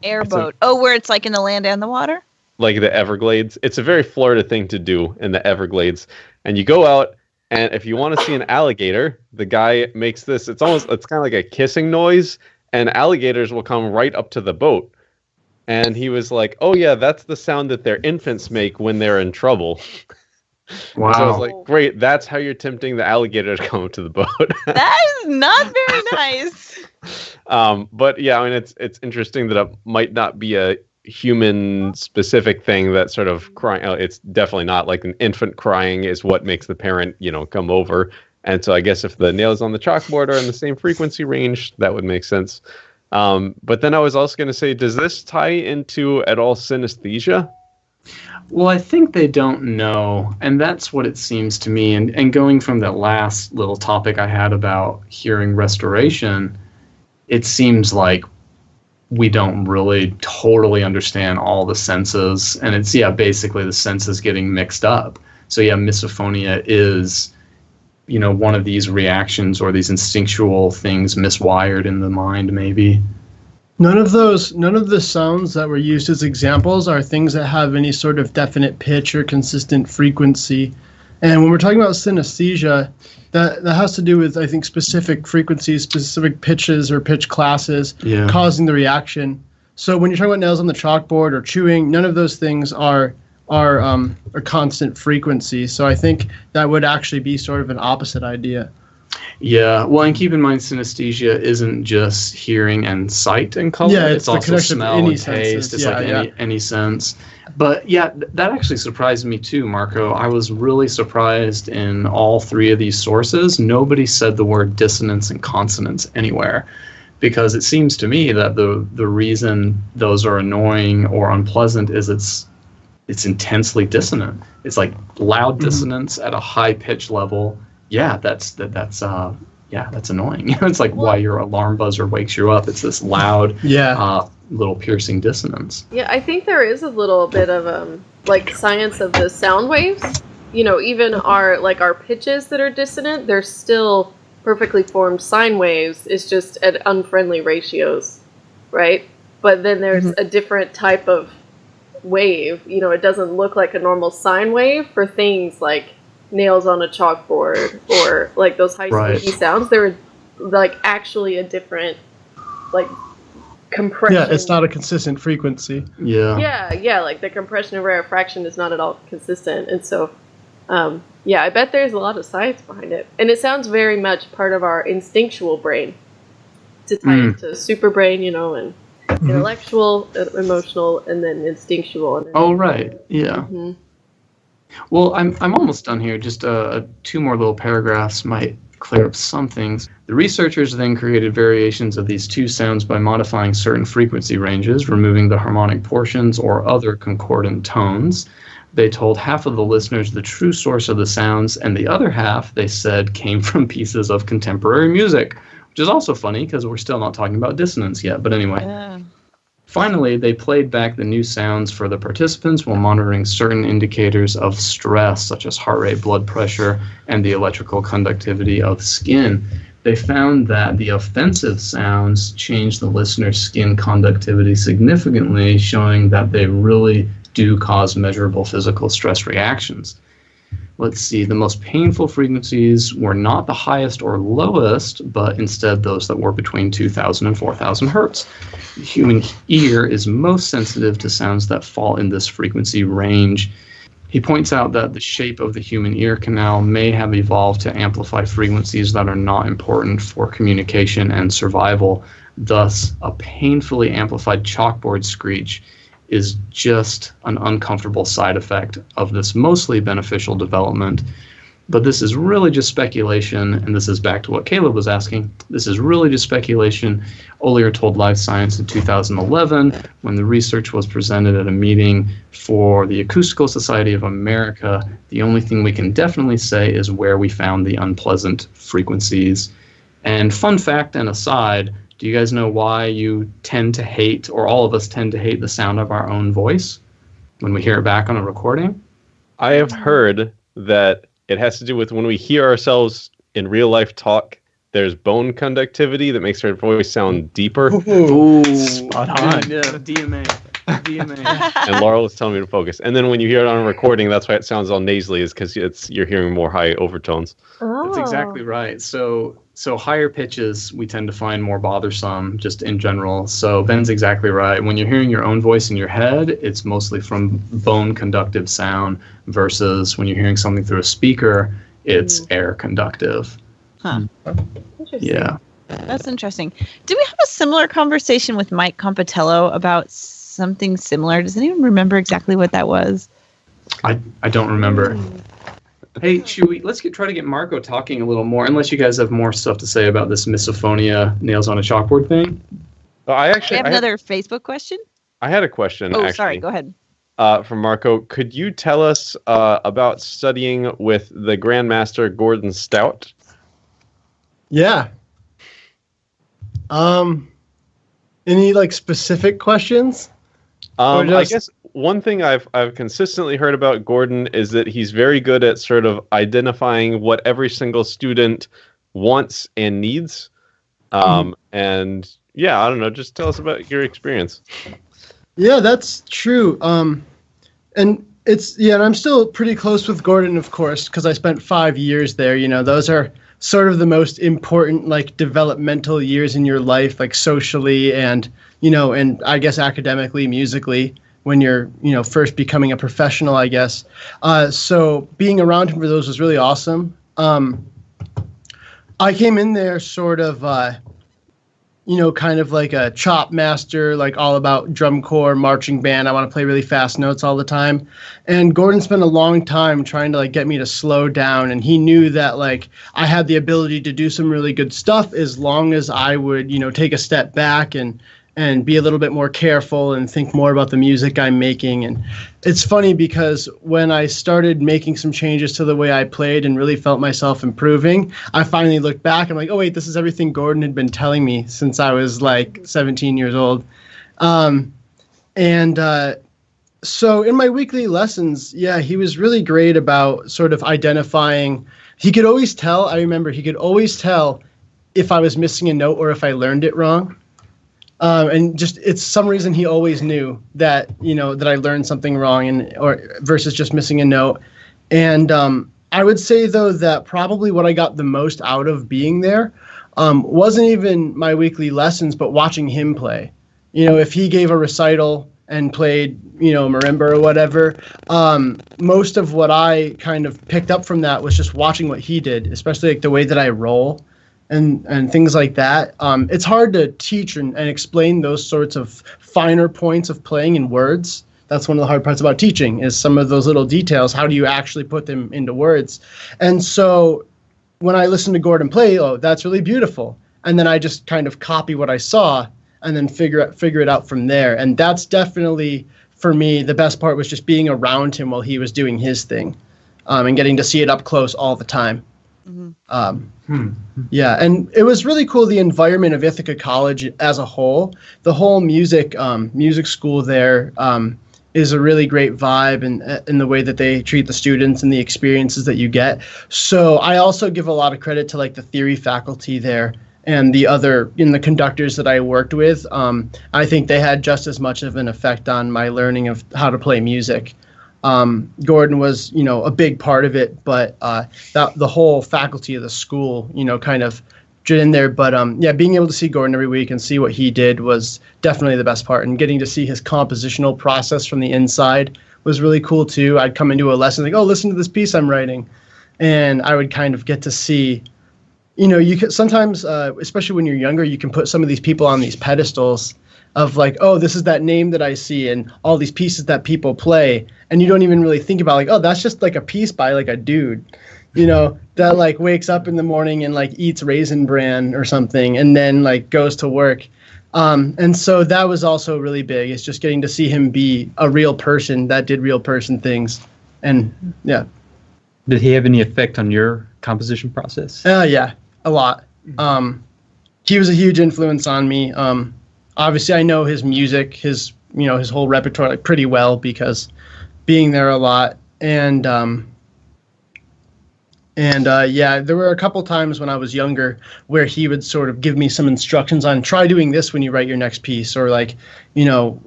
Airboat. Where it's like in the land and the water? Like the Everglades. It's a very Florida thing to do in the Everglades. And you go out, and if you want to see an alligator, the guy makes this, it's kind of like a kissing noise, and alligators will come right up to the boat. And he was like, oh yeah, that's the sound that their infants make when they're in trouble. Wow. So I was like, great, that's how you're tempting the alligator to come to the boat. That is not very nice. But yeah, I mean, it's interesting that it might not be a human specific thing that sort of crying. It's definitely not like an infant crying is what makes the parent, come over. And so I guess if the nails on the chalkboard are in the same frequency range, that would make sense. But then I was also going to say, does this tie into at all synesthesia? Well, I think they don't know, and that's what it seems to me. And going from that last little topic I had about hearing restoration, it seems like we don't really totally understand all the senses, and it's basically the senses getting mixed up. So misophonia is one of these reactions or these instinctual things miswired in the mind, maybe. None of the sounds that were used as examples are things that have any sort of definite pitch or consistent frequency. And when we're talking about synesthesia, that has to do with, I think, specific frequencies, specific pitches or pitch classes causing the reaction. So when you're talking about nails on the chalkboard or chewing, none of those things are a constant frequency. So I think that would actually be sort of an opposite idea. Yeah, well, and keep in mind, synesthesia isn't just hearing and sight and color. Yeah, it's also smell and taste. It's any sense. But yeah, that actually surprised me too, Marco. I was really surprised in all three of these sources. Nobody said the word dissonance and consonance anywhere, because it seems to me that the reason those are annoying or unpleasant is it's intensely dissonant. It's like loud dissonance at a high pitch level. Yeah, that's annoying. It's like why your alarm buzzer wakes you up. It's this loud, little piercing dissonance. Yeah, I think there is a little bit of science of the sound waves. Even our pitches that are dissonant, they're still perfectly formed sine waves. It's just at unfriendly ratios, right? But then there's a different type of wave. It doesn't look like a normal sine wave for things like nails on a chalkboard or like those high squeaky sounds. They're like actually a different compression. Yeah, it's not a consistent frequency. Yeah, like the compression and rarefaction is not at all consistent, and so Yeah, I bet there's a lot of science behind it. And it sounds very much part of our instinctual brain to tie into super brain, and intellectual, emotional, and then instinctual. And then right. Yeah. Mm-hmm. Well, I'm almost done here. Just 2 more little paragraphs might clear up some things. The researchers then created variations of these 2 sounds by modifying certain frequency ranges, removing the harmonic portions or other concordant tones. They told half of the listeners the true source of the sounds, and the other half, they said, came from pieces of contemporary music, which is also funny because we're still not talking about dissonance yet. But anyway. Yeah. Finally, they played back the new sounds for the participants while monitoring certain indicators of stress, such as heart rate, blood pressure, and the electrical conductivity of skin. They found that the offensive sounds changed the listener's skin conductivity significantly, showing that they really do cause measurable physical stress reactions. Let's see, the most painful frequencies were not the highest or lowest, but instead those that were between 2,000 and 4,000 hertz. The human ear is most sensitive to sounds that fall in this frequency range. He points out that the shape of the human ear canal may have evolved to amplify frequencies that are not important for communication and survival. Thus, a painfully amplified chalkboard screech is just an uncomfortable side effect of this mostly beneficial development. But this is really just speculation, and this is back to what Caleb was asking. This is really just speculation. Olier told Live Science in 2011 when the research was presented at a meeting for the Acoustical Society of America. The only thing we can definitely say is where we found the unpleasant frequencies. And fun fact and aside, do you guys know why you tend to hate, or all of us tend to hate, the sound of our own voice when we hear it back on a recording? I have heard that it has to do with when we hear ourselves in real life talk, there's bone conductivity that makes our voice sound deeper. Ooh, spot on. Yeah, DMA. And Laurel is telling me to focus. And then when you hear it on a recording, that's why it sounds all nasally, is because you're hearing more high overtones. Oh. That's exactly right. So higher pitches we tend to find more bothersome just in general. So Ben's exactly right. When you're hearing your own voice in your head, it's mostly from bone conductive sound versus when you're hearing something through a speaker, it's air conductive. Huh. Interesting. Yeah. That's interesting. Did we have a similar conversation with Mike Compitello about something similar? Does anyone remember exactly what that was? I don't remember. Hey, let's try to get Marco talking a little more, unless you guys have more stuff to say about this misophonia nails on a chalkboard thing. I have another Facebook question. I had a question. Oh, sorry. Go ahead. From Marco. Could you tell us about studying with the Grandmaster Gordon Stout? Yeah. Any specific questions? I guess one thing I've consistently heard about Gordon is that he's very good at sort of identifying what every single student wants and needs. And yeah, I don't know, just tell us about your experience. Yeah, that's true. And I'm still pretty close with Gordon, of course, because I spent 5 years there. Those are sort of the most important developmental years in your life, socially and and I guess academically, musically, when you're first becoming a professional, I guess. So being around him for those was really awesome. I came in there sort of kind of like a chop master, all about drum corps, marching band. I want to play really fast notes all the time. And Gordon spent a long time trying to get me to slow down. And he knew that I had the ability to do some really good stuff as long as I would, take a step back and be a little bit more careful and think more about the music I'm making. And it's funny because when I started making some changes to the way I played and really felt myself improving, I finally looked back and oh wait, this is everything Gordon had been telling me since I was 17 years old. So in my weekly lessons, yeah, he was really great about sort of identifying. He could always tell, I remember he could always tell if I was missing a note or if I learned it wrong. And just it's some reason he always knew that that I learned something wrong or versus just missing a note. And I would say though that probably what I got the most out of being there wasn't even my weekly lessons, but watching him play. If he gave a recital and played, marimba or whatever, most of what I kind of picked up from that was just watching what he did, especially like the way that I roll and things like that. It's hard to teach and explain those sorts of finer points of playing in words. That's one of the hard parts about teaching, is some of those little details. How do you actually put them into words? And so when I listen to Gordon play, oh, that's really beautiful. And then I just kind of copy what I saw and then figure it out from there. And that's definitely, for me, the best part was just being around him while he was doing his thing, and getting to see it up close all the time. Mm-hmm. Yeah, and it was really cool, the environment of Ithaca College as a whole. The whole music school there is a really great vibe, in the way that they treat the students and the experiences that you get. So I also give a lot of credit to like the theory faculty there and the conductors that I worked with. I think they had just as much of an effect on my learning of how to play music. Gordon was, a big part of it, but the whole faculty of the school, kind of drew in there. But being able to see Gordon every week and see what he did was definitely the best part. And getting to see his compositional process from the inside was really cool too. I'd come into a lesson like, oh, listen to this piece I'm writing. And I would kind of get to see, you can sometimes, especially when you're younger, you can put some of these people on these pedestals of like, oh, this is that name that I see and all these pieces that people play. And you don't even really think about like, oh, that's just like a piece by like a dude, that like wakes up in the morning and like eats Raisin Bran or something and then like goes to work. And so that was also really big. It's just getting to see him be a real person that did real person things. And yeah. Did he have any effect on your composition process? Yeah, a lot. He was a huge influence on me. Obviously, I know his music, his whole repertoire like pretty well because being there a lot. And there were a couple times when I was younger where he would sort of give me some instructions on try doing this when you write your next piece, or like,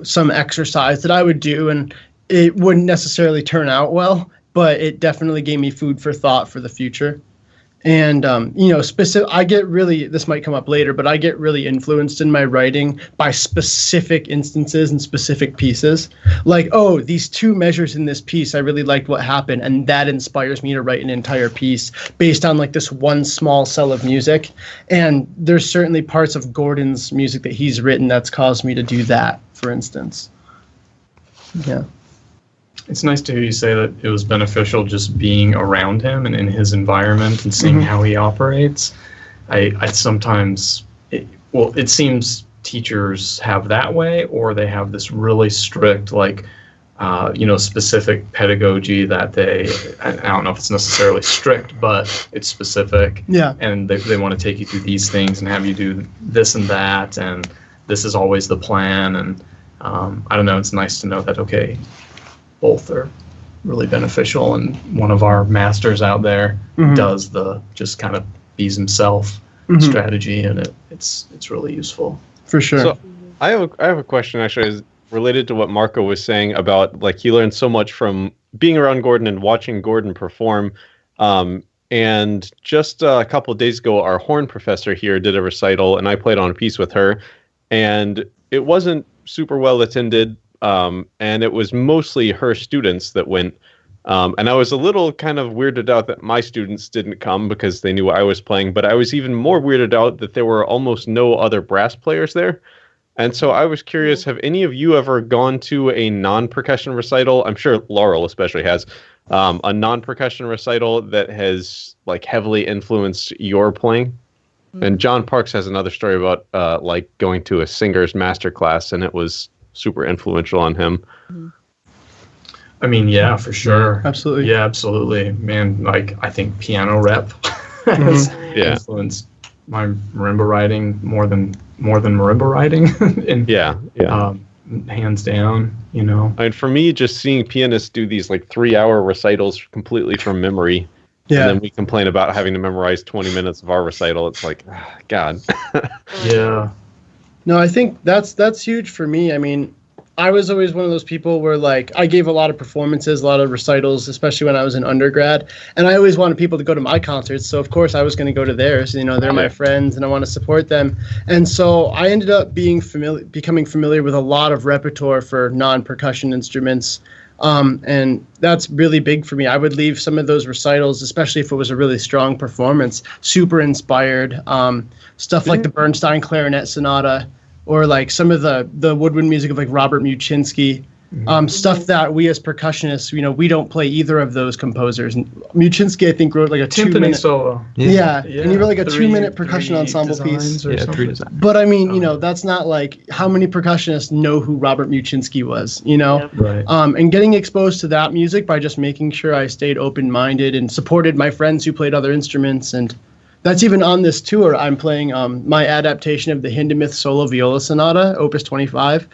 some exercise that I would do, and it wouldn't necessarily turn out well, but it definitely gave me food for thought for the future. And, I get really, this might come up later, but I get really influenced in my writing by specific instances and specific pieces. Like, oh, these two measures in this piece, I really liked what happened. And that inspires me to write an entire piece based on like this one small cell of music. And there's certainly parts of Gordon's music that he's written that's caused me to do that, for instance. Yeah. It's nice to hear you say that it was beneficial just being around him and in his environment and seeing how he operates. I sometimes, it seems teachers have that way, or they have this really strict, like, specific pedagogy that I don't know if it's necessarily strict, but it's specific. Yeah. And they want to take you through these things and have you do this and that, and this is always the plan. And I don't know, it's nice to know that, okay, both are really beneficial, and one of our masters out there does the just kind of bees himself strategy, and it's really useful. For sure. So I have a question actually, is related to what Marco was saying about like he learned so much from being around Gordon and watching Gordon perform. And just a couple of days ago, our horn professor here did a recital, and I played on a piece with her, and it wasn't super well attended. And it was mostly her students that went. And I was a little kind of weirded out that my students didn't come because they knew I was playing, but I was even more weirded out that there were almost no other brass players there. And so I was curious, have any of you ever gone to a non-percussion recital? I'm sure Laurel especially has, a non-percussion recital that has like heavily influenced your playing. And John Parks has another story about like going to a singer's masterclass, and it was super influential on him. I mean, yeah, for sure. Absolutely. Yeah, absolutely. Man, like I think piano rep has influenced my marimba writing more than marimba writing. And, hands down, I mean, for me, just seeing pianists do these like 3-hour recitals completely from memory, and then we complain about having to memorize 20 minutes of our recital. It's like, God. Yeah. No, I think that's huge for me. I mean, I was always one of those people where, like, I gave a lot of performances, a lot of recitals, especially when I was in undergrad, and I always wanted people to go to my concerts, so of course I was going to go to theirs. You know, they're my friends, and I want to support them. And so I ended up becoming familiar with a lot of repertoire for non-percussion instruments, and that's really big for me. I would leave some of those recitals, especially if it was a really strong performance, super inspired. Stuff like the Bernstein Clarinet Sonata, or like some of the woodwind music of like Robert Muchinsky, stuff that we as percussionists, you know, we don't play either of those composers. And Muchinsky, I think, wrote like a timpani solo. Yeah, and he wrote like a 2-minute percussion ensemble piece. Yeah, 3 designs. But I mean, you know, that's not like how many percussionists know who Robert Muchinsky was, you know? Yep. Right. And getting exposed to that music by just making sure I stayed open-minded and supported my friends who played other instruments. And that's even on this tour. I'm playing my adaptation of the Hindemith Solo Viola Sonata, Opus 25.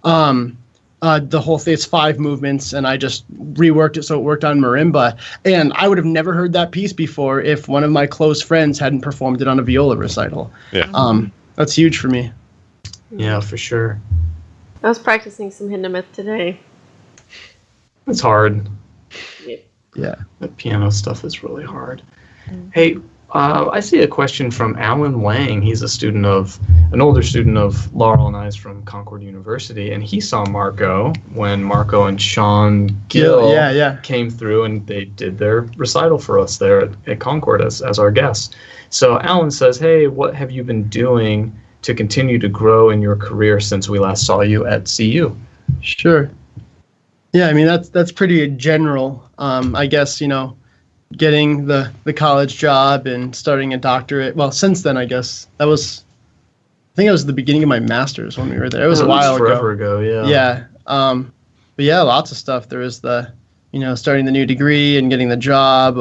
The whole thing, it's 5 movements, and I just reworked it so it worked on marimba. And I would have never heard that piece before if one of my close friends hadn't performed it on a viola recital. Yeah. That's huge for me. Yeah, for sure. I was practicing some Hindemith today. It's hard. Yeah. The piano stuff is really hard. Hey, I see a question from Alan Lang. He's an older student of Laurel and I's from Concord University, and he saw Marco when Marco and Sean Gill came through, and they did their recital for us there at Concord as our guests. So Alan says, hey, what have you been doing to continue to grow in your career since we last saw you at CU? Sure. Yeah, I mean, that's pretty general. I guess, you know, getting the college job and starting a doctorate. Well, since then, I guess I think it was the beginning of my master's when we were there. It was a while ago. Forever ago, yeah. Yeah. But yeah, lots of stuff. There was starting the new degree and getting the job.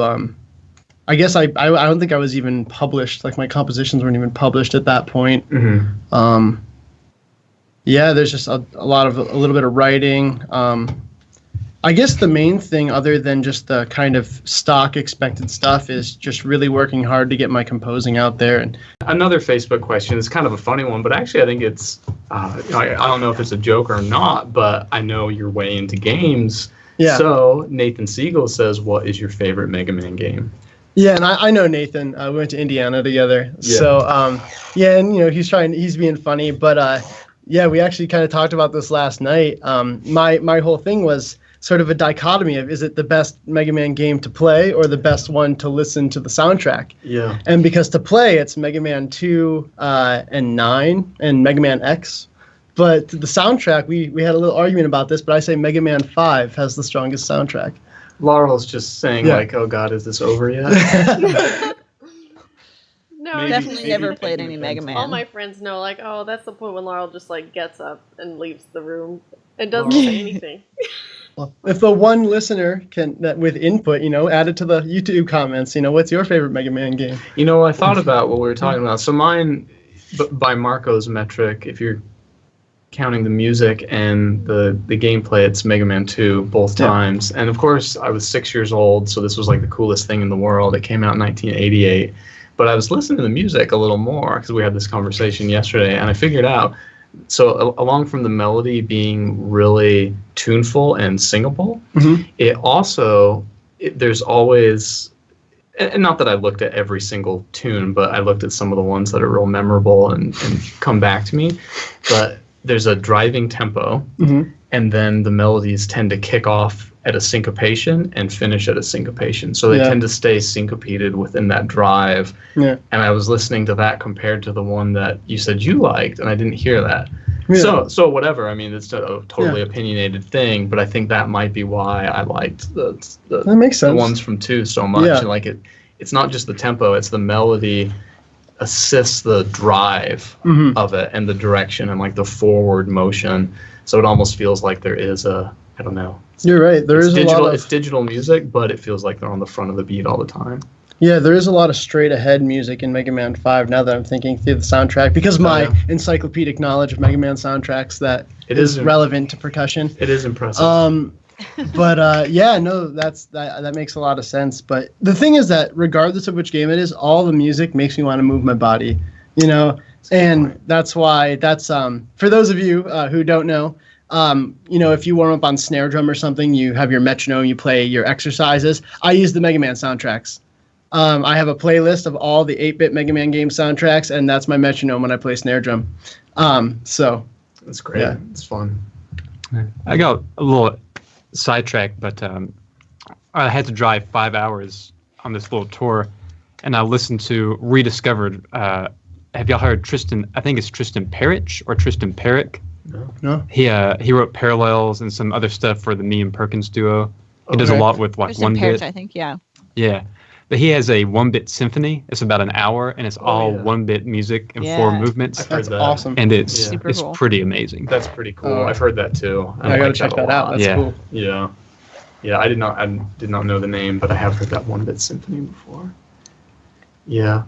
I guess I don't think I was even published. Like, my compositions weren't even published at that point. Mm-hmm. Yeah, there's just a little bit of writing. I guess the main thing, other than just the kind of stock expected stuff, is just really working hard to get my composing out there. And another Facebook question is kind of a funny one, but actually I think it's, I don't know if it's a joke or not, but I know you're way into games. Yeah. So Nathan Siegel says, what is your favorite Mega Man game? Yeah, and I know Nathan. We went to Indiana together. Yeah. So, and, you know, he's being funny. But, yeah, we actually kind of talked about this last night. My whole thing was sort of a dichotomy of, is it the best Mega Man game to play or the best one to listen to the soundtrack? Yeah. And because to play, it's Mega Man 2 and 9 and Mega Man X. But the soundtrack, we had a little argument about this, but I say Mega Man 5 has the strongest soundtrack. Laurel's just saying, like, oh, God, is this over yet? No, Definitely never played any Mega Man. All my friends know, like, oh, that's the point when Laurel just, like, gets up and leaves the room and doesn't say anything. Well, if the one listener with input, you know, add it to the YouTube comments, you know, what's your favorite Mega Man game? You know, I thought about what we were talking about. So mine, by Marco's metric, if you're counting the music and the gameplay, it's Mega Man 2 both times. And of course, I was 6 years old, so this was like the coolest thing in the world. It came out in 1988. But I was listening to the music a little more because we had this conversation yesterday, and I figured out, so along from the melody being really tuneful and singable, it also, there's always, and not that I looked at every single tune, but I looked at some of the ones that are real memorable and come back to me. But there's a driving tempo, and then the melodies tend to kick off at a syncopation and finish at a syncopation. So they tend to stay syncopated within that drive. Yeah. And I was listening to that compared to the one that you said you liked, and I didn't hear that. Yeah. So whatever. I mean, it's a totally opinionated thing, but I think that might be why I liked that makes sense. The ones from 2 so much. Yeah. And like it's not just the tempo, it's the melody assists the drive of it and the direction and like the forward motion. So it almost feels like there is I don't know. You're right. It's digital music, but it feels like they're on the front of the beat all the time. Yeah, there is a lot of straight-ahead music in Mega Man 5 now that I'm thinking through the soundtrack, because my encyclopedic knowledge of Mega Man soundtracks that is relevant to percussion. It is impressive. But that makes a lot of sense. But the thing is that regardless of which game it is, all the music makes me want to move my body, you know? And that's why for those of you who don't know, If you warm up on snare drum or something, you have your metronome, you play your exercises. I use the Mega Man soundtracks. I have a playlist of all the 8-bit Mega Man game soundtracks, and that's my metronome when I play snare drum. That's great. Yeah. It's fun. I got a little sidetracked, but I had to drive 5 hours on this little tour, and I listened to Rediscovered. Have y'all heard Tristan? I think it's Tristan Parrish or Tristan Perrick. No. He wrote Parallels and some other stuff for the Me and Perkins duo. He does a lot with like Tristan 1-bit. Parrish, I think, yeah. Yeah. But he has a 1-bit symphony. It's about an hour, and it's all 1-bit music and 4 movements. That's awesome. And it's cool. Pretty amazing. That's pretty cool. I've heard that too. I gotta check that out. That's cool. Yeah. Yeah, I did not know the name, but I have heard that 1-bit symphony before. Yeah.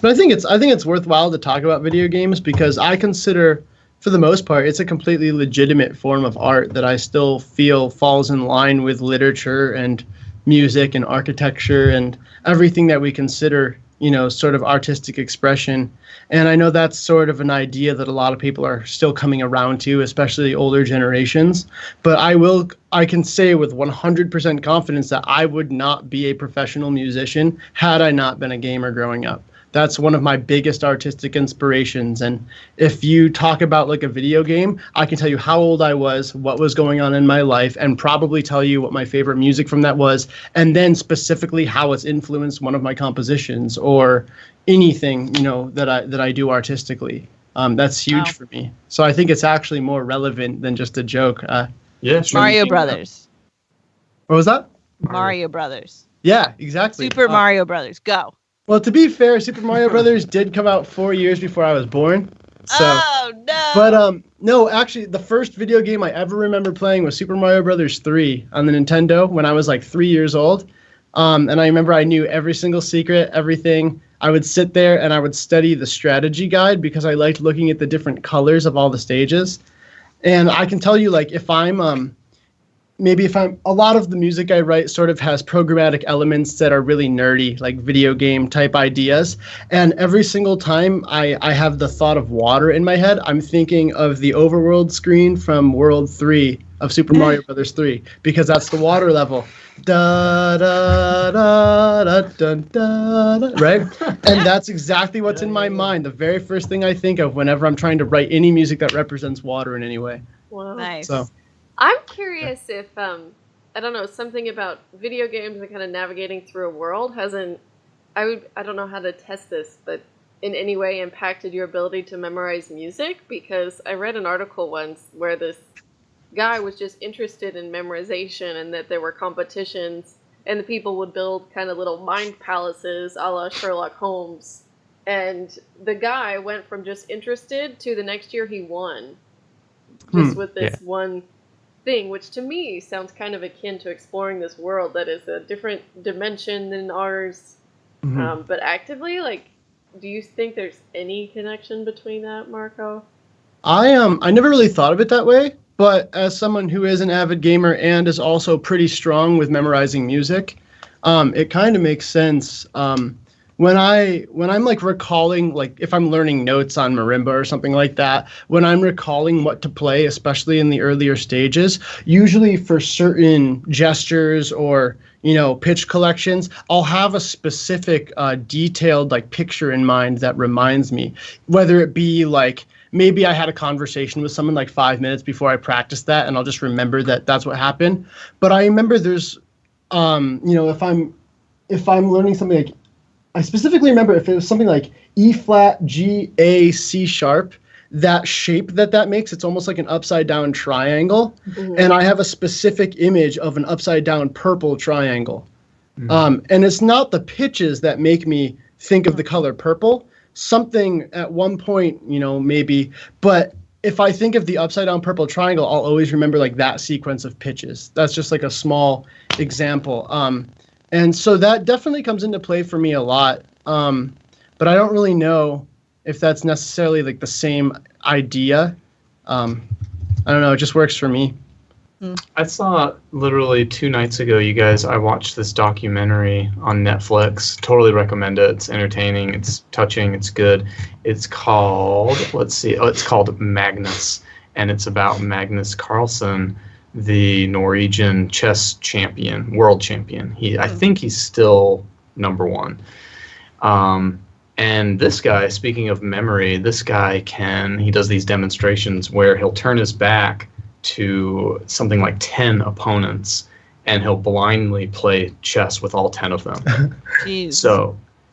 But I think it's worthwhile to talk about video games because I consider, for the most part, it's a completely legitimate form of art that I still feel falls in line with literature and music and architecture and everything that we consider, sort of artistic expression. And I know that's sort of an idea that a lot of people are still coming around to, especially older generations. But I can say with 100% confidence that I would not be a professional musician had I not been a gamer growing up. That's one of my biggest artistic inspirations. And if you talk about like a video game, I can tell you how old I was, what was going on in my life, and probably tell you what my favorite music from that was, and then specifically how it's influenced one of my compositions or anything, that I do artistically. That's huge for me. So I think it's actually more relevant than just a joke. Mario Brothers. What was that? Mario Brothers. Yeah, exactly. Super Mario Brothers. Go. Well, to be fair, Super Mario Brothers did come out 4 years before I was born. So, oh, no. But, no, actually, the first video game I ever remember playing was Super Mario Brothers 3 on the Nintendo when I was like 3 years old. And I remember I knew every single secret, everything. I would sit there and I would study the strategy guide because I liked looking at the different colors of all the stages. And I can tell you, like, if I'm a lot of the music I write sort of has programmatic elements that are really nerdy, like video game type ideas. And every single time I have the thought of water in my head, I'm thinking of the overworld screen from World 3 of Super Mario Brothers 3, because that's the water level. Da da da da da da da, right? And that's exactly what's in my mind. The very first thing I think of whenever I'm trying to write any music that represents water in any way. Wow. Nice. So I'm curious if I don't know, something about video games and kind of navigating through a world hasn't, I don't know how to test this, but in any way impacted your ability to memorize music, because I read an article once where this guy was just interested in memorization and that there were competitions and the people would build kind of little mind palaces a la Sherlock Holmes. And the guy went from just interested to the next year he won just with this one thing, which to me sounds kind of akin to exploring this world that is a different dimension than ours. But actively, like, do you think there's any connection between that, Marco? I never really thought of it that way, but as someone who is an avid gamer and is also pretty strong with memorizing music, it kind of makes sense. When I'm like recalling, like if I'm learning notes on marimba or something like that, when I'm recalling what to play, especially in the earlier stages, usually for certain gestures or, pitch collections, I'll have a specific detailed like picture in mind that reminds me, whether it be like, maybe I had a conversation with someone like 5 minutes before I practiced that, and I'll just remember that that's what happened. But I remember there's, if I'm learning something like, I specifically remember if it was something like E flat, G, A, C sharp, that shape that makes, it's almost like an upside down triangle. And I have a specific image of an upside down purple triangle. And it's not the pitches that make me think of the color purple. Something at one point, maybe, but if I think of the upside down purple triangle, I'll always remember like that sequence of pitches. That's just like a small example. And so that definitely comes into play for me a lot. But I don't really know if that's necessarily like the same idea. I don't know. It just works for me. I saw literally 2 nights ago, you guys, I watched this documentary on Netflix. Totally recommend it. It's entertaining. It's touching. It's good. It's called, it's called Magnus. and it's about Magnus Carlsen, the Norwegian chess champion, world champion. I think he's still number one. And this guy, speaking of memory, this guy he does these demonstrations where he'll turn his back to something like 10 opponents, and he'll blindly play chess with all 10 of them. Jeez.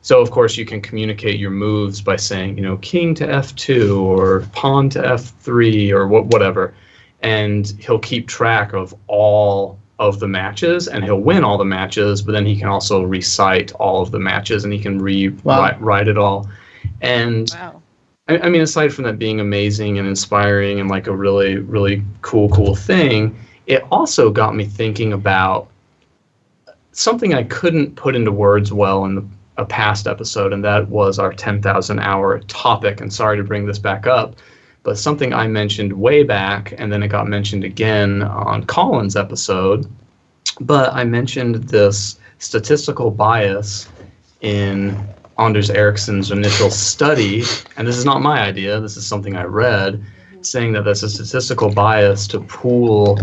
So of course you can communicate your moves by saying, king to f2 or pawn to f3 or whatever, and he'll keep track of all of the matches, and he'll win all the matches, but then he can also recite all of the matches, and he can write it all. And I mean, aside from that being amazing and inspiring and like a really, really cool thing, it also got me thinking about something I couldn't put into words well in a past episode, and that was our 10,000 hour topic. And sorry to bring this back up, but something I mentioned way back, and then it got mentioned again on Colin's episode. But I mentioned this statistical bias in Anders Ericsson's initial study, and this is not my idea, this is something I read, saying that there's a statistical bias to pool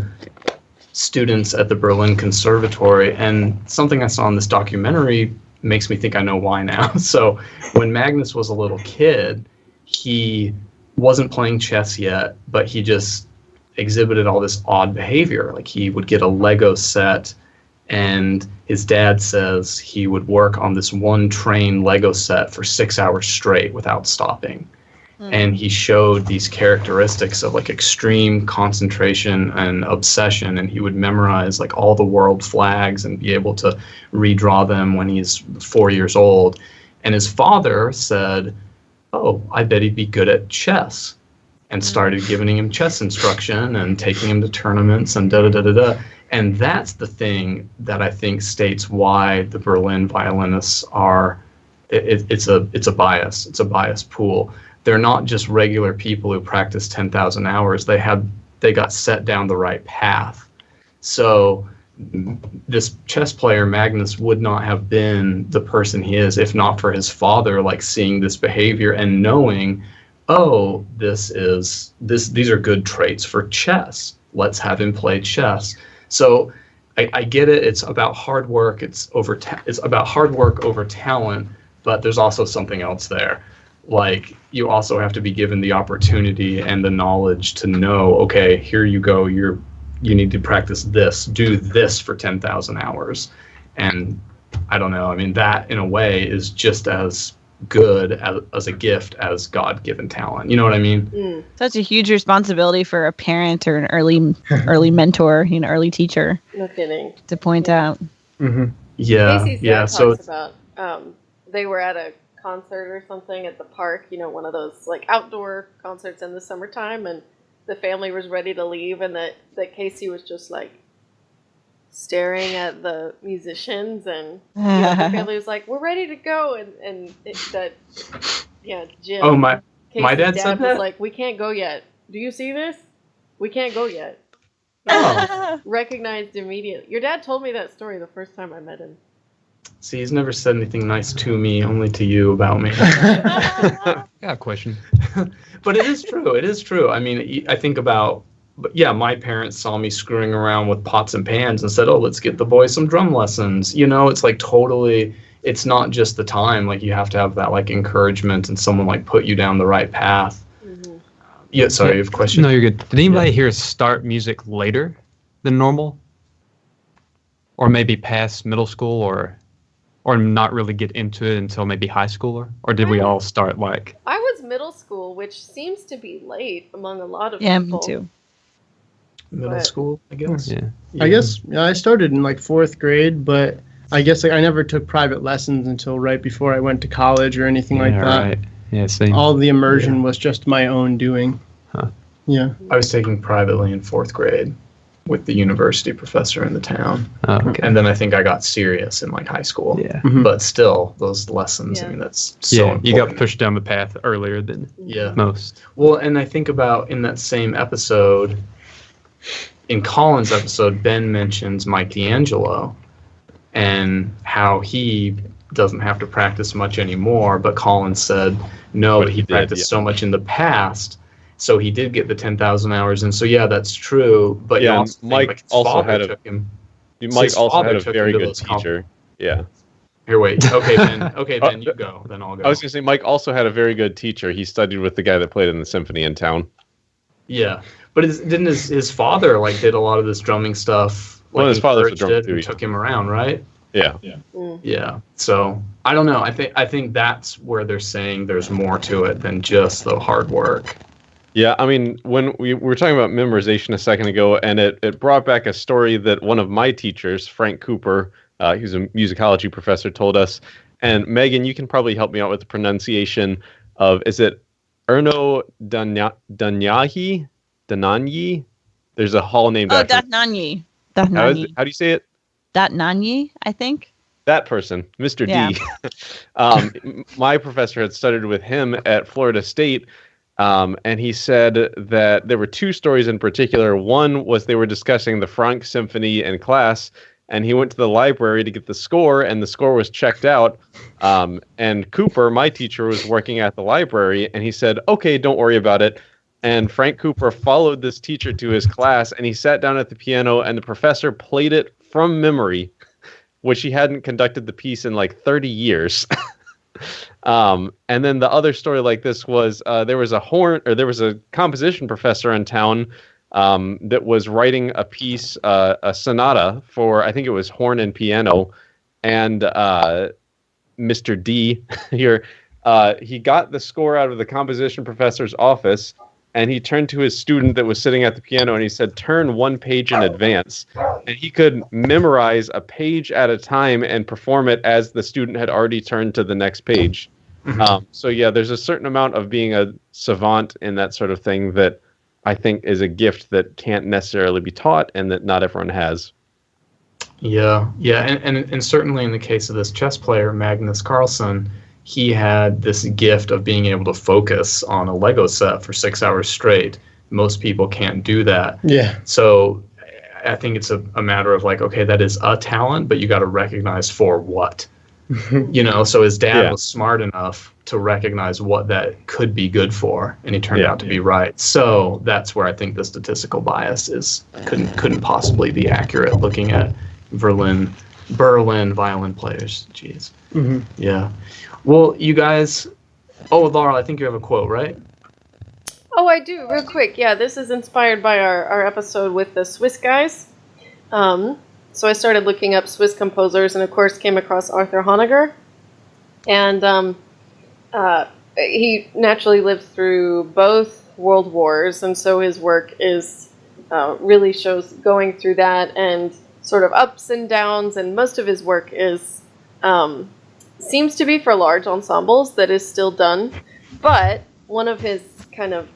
students at the Berlin Conservatory, and something I saw in this documentary makes me think I know why now. So when Magnus was a little kid, he wasn't playing chess yet, but he just exhibited all this odd behavior. Like he would get a Lego set, and his dad says he would work on this one train Lego set for 6 hours straight without stopping. And he showed these characteristics of like extreme concentration and obsession, and he would memorize like all the world flags and be able to redraw them when he's 4 years old. And his father said, "Oh, I bet he'd be good at chess," and started giving him chess instruction and taking him to tournaments and da-da-da-da-da. And that's the thing that I think states why the Berlin violinists are, it's a bias. It's a bias pool. They're not just regular people who practice 10,000 hours. They got set down the right path. So this chess player, Magnus, would not have been the person he is if not for his father, like seeing this behavior and knowing, oh, these are good traits for chess. Let's have him play chess. So I get it. It's about hard work. It's about hard work over talent, but there's also something else there. Like, you also have to be given the opportunity and the knowledge to know, okay, here you go, you need to practice this, do this for 10,000 hours. And I don't know, I mean, that in a way is just as good as a gift as God-given talent. You know what I mean? Such a huge responsibility for a parent or an early mentor, early teacher. No kidding. To point out. Mm-hmm. Yeah. Casey's dad talks about they were at a concert or something at the park, one of those like outdoor concerts in the summertime, and the family was ready to leave, and that Casey was just like staring at the musicians, and the family was like, "We're ready to go," and Jim. Oh, my Casey's dad said was that? like, "We can't go yet. Do you see this? We can't go yet." Recognized immediately. Your dad told me that story the first time I met him. See, he's never said anything nice to me, only to you about me. Got a question. But it is true. It is true. I mean, I think about, my parents saw me screwing around with pots and pans and said, "Oh, let's get the boy some drum lessons." It's like totally, it's not just the time. Like, you have to have that like encouragement and someone like put you down the right path. Mm-hmm. Yeah, sorry, you have a question? No, you're good. Did anybody here start music later than normal? Or maybe past middle school, or not really get into it until maybe high school, or did we all start like? I was middle school, which seems to be late among a lot of people. Yeah, me too. Middle school, I guess. Yeah. I guess I started in like 4th grade, but I guess I never took private lessons until right before I went to college or anything like that. Right. Yeah, same. All the immersion was just my own doing. Huh. Yeah. I was taking privately in 4th grade with the university professor in the town. Oh, okay. And then I think I got serious in like high school. Yeah. Mhm. But still, those lessons, I mean, that's so important. You got pushed down the path earlier than most. Well, and I think about in that same episode, in Colin's episode, Ben mentions Mike D'Angelo and how he doesn't have to practice much anymore, but Colin said no, but he practiced so much in the past. So he did get the 10,000 hours, and so yeah, that's true. But Yeah, you also think, Mike like, his also father had a- took him. Mike His also father had a took very him to good those comp- teacher. Yeah. Here, wait. Okay, Ben. Okay, Ben, you go. Then I'll go. I was going to say, Mike also had a very good teacher. He studied with the guy that played in the symphony in town. Yeah, but didn't his father like did a lot of this drumming stuff? Like, Well, his father's a encouraged drummer it and too, took him around, right? Yeah. Yeah. So I don't know. I think that's where they're saying there's more to it than just the hard work. Yeah, I mean, when we were talking about memorization a second ago, and it brought back a story that one of my teachers, Frank Cooper, he's a musicology professor, told us. And Megan, you can probably help me out with the pronunciation of, is it Erno Danyahi? Dananyi? There's a hall named after him. Datnanyi. How Datnanyi. do you say it? Datnanyi, I think. That person, Mr. Yeah. D. My professor had studied with him at Florida State, and he said that there were two stories in particular. One was they were discussing the Franck Symphony in class, and he went to the library to get the score, and the score was checked out. And Cooper, my teacher, was working at the library, and he said, "Okay, don't worry about it." And Frank Cooper followed this teacher to his class, and he sat down at the piano, and the professor played it from memory, which he hadn't conducted the piece in like 30 years. And then the other story like this was there was a composition professor in town that was writing a piece, a sonata for, I think it was horn and piano, and Mr. D here, he got the score out of the composition professor's office, and he turned to his student that was sitting at the piano, and he said, "Turn one page in advance." And he could memorize a page at a time and perform it as the student had already turned to the next page. So yeah, there's a certain amount of being a savant in that sort of thing that I think is a gift that can't necessarily be taught and that not everyone has. Yeah, and certainly in the case of this chess player, Magnus Carlsen, he had this gift of being able to focus on a Lego set for 6 hours straight. Most people can't do that. Yeah. So I think it's a matter of like, okay, that is a talent, but you got to recognize for what. So his dad was smart enough to recognize what that could be good for, and he turned out to be right. So that's where I think the statistical bias couldn't possibly be accurate looking at Berlin violin players. Jeez. Yeah. Well, you guys. Oh, Laurel, I think you have a quote, right? Oh, I do. Real quick. Yeah, this is inspired by our episode with the Swiss guys. So I started looking up Swiss composers, and of course came across Arthur Honegger. And he naturally lived through both world wars, and so his work is really shows going through that and sort of ups and downs. And most of his work is seems to be for large ensembles that is still done. But one of his kind of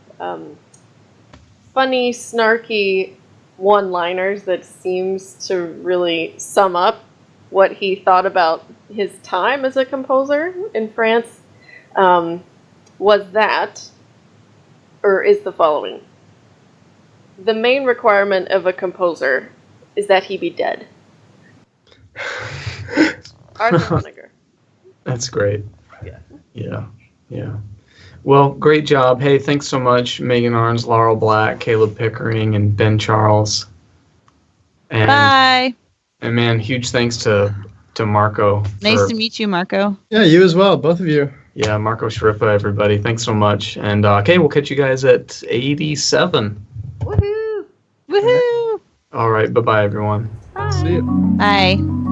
funny, snarky one-liners that seems to really sum up what he thought about his time as a composer in France is the following. The main requirement of a composer is that he be dead. Arthur Honegger. That's great. Yeah. Well, great job. Hey, thanks so much, Megan Arns, Laurel Black, Caleb Pickering, and Ben Charles. And, Bye. And man, huge thanks to Marco. Nice to meet you, Marco. Yeah, you as well, both of you. Yeah, Marco Schirripa, everybody. Thanks so much. And okay, we'll catch you guys at 87. Woohoo! Woohoo! All right, bye-bye, everyone. Bye. See you. Bye.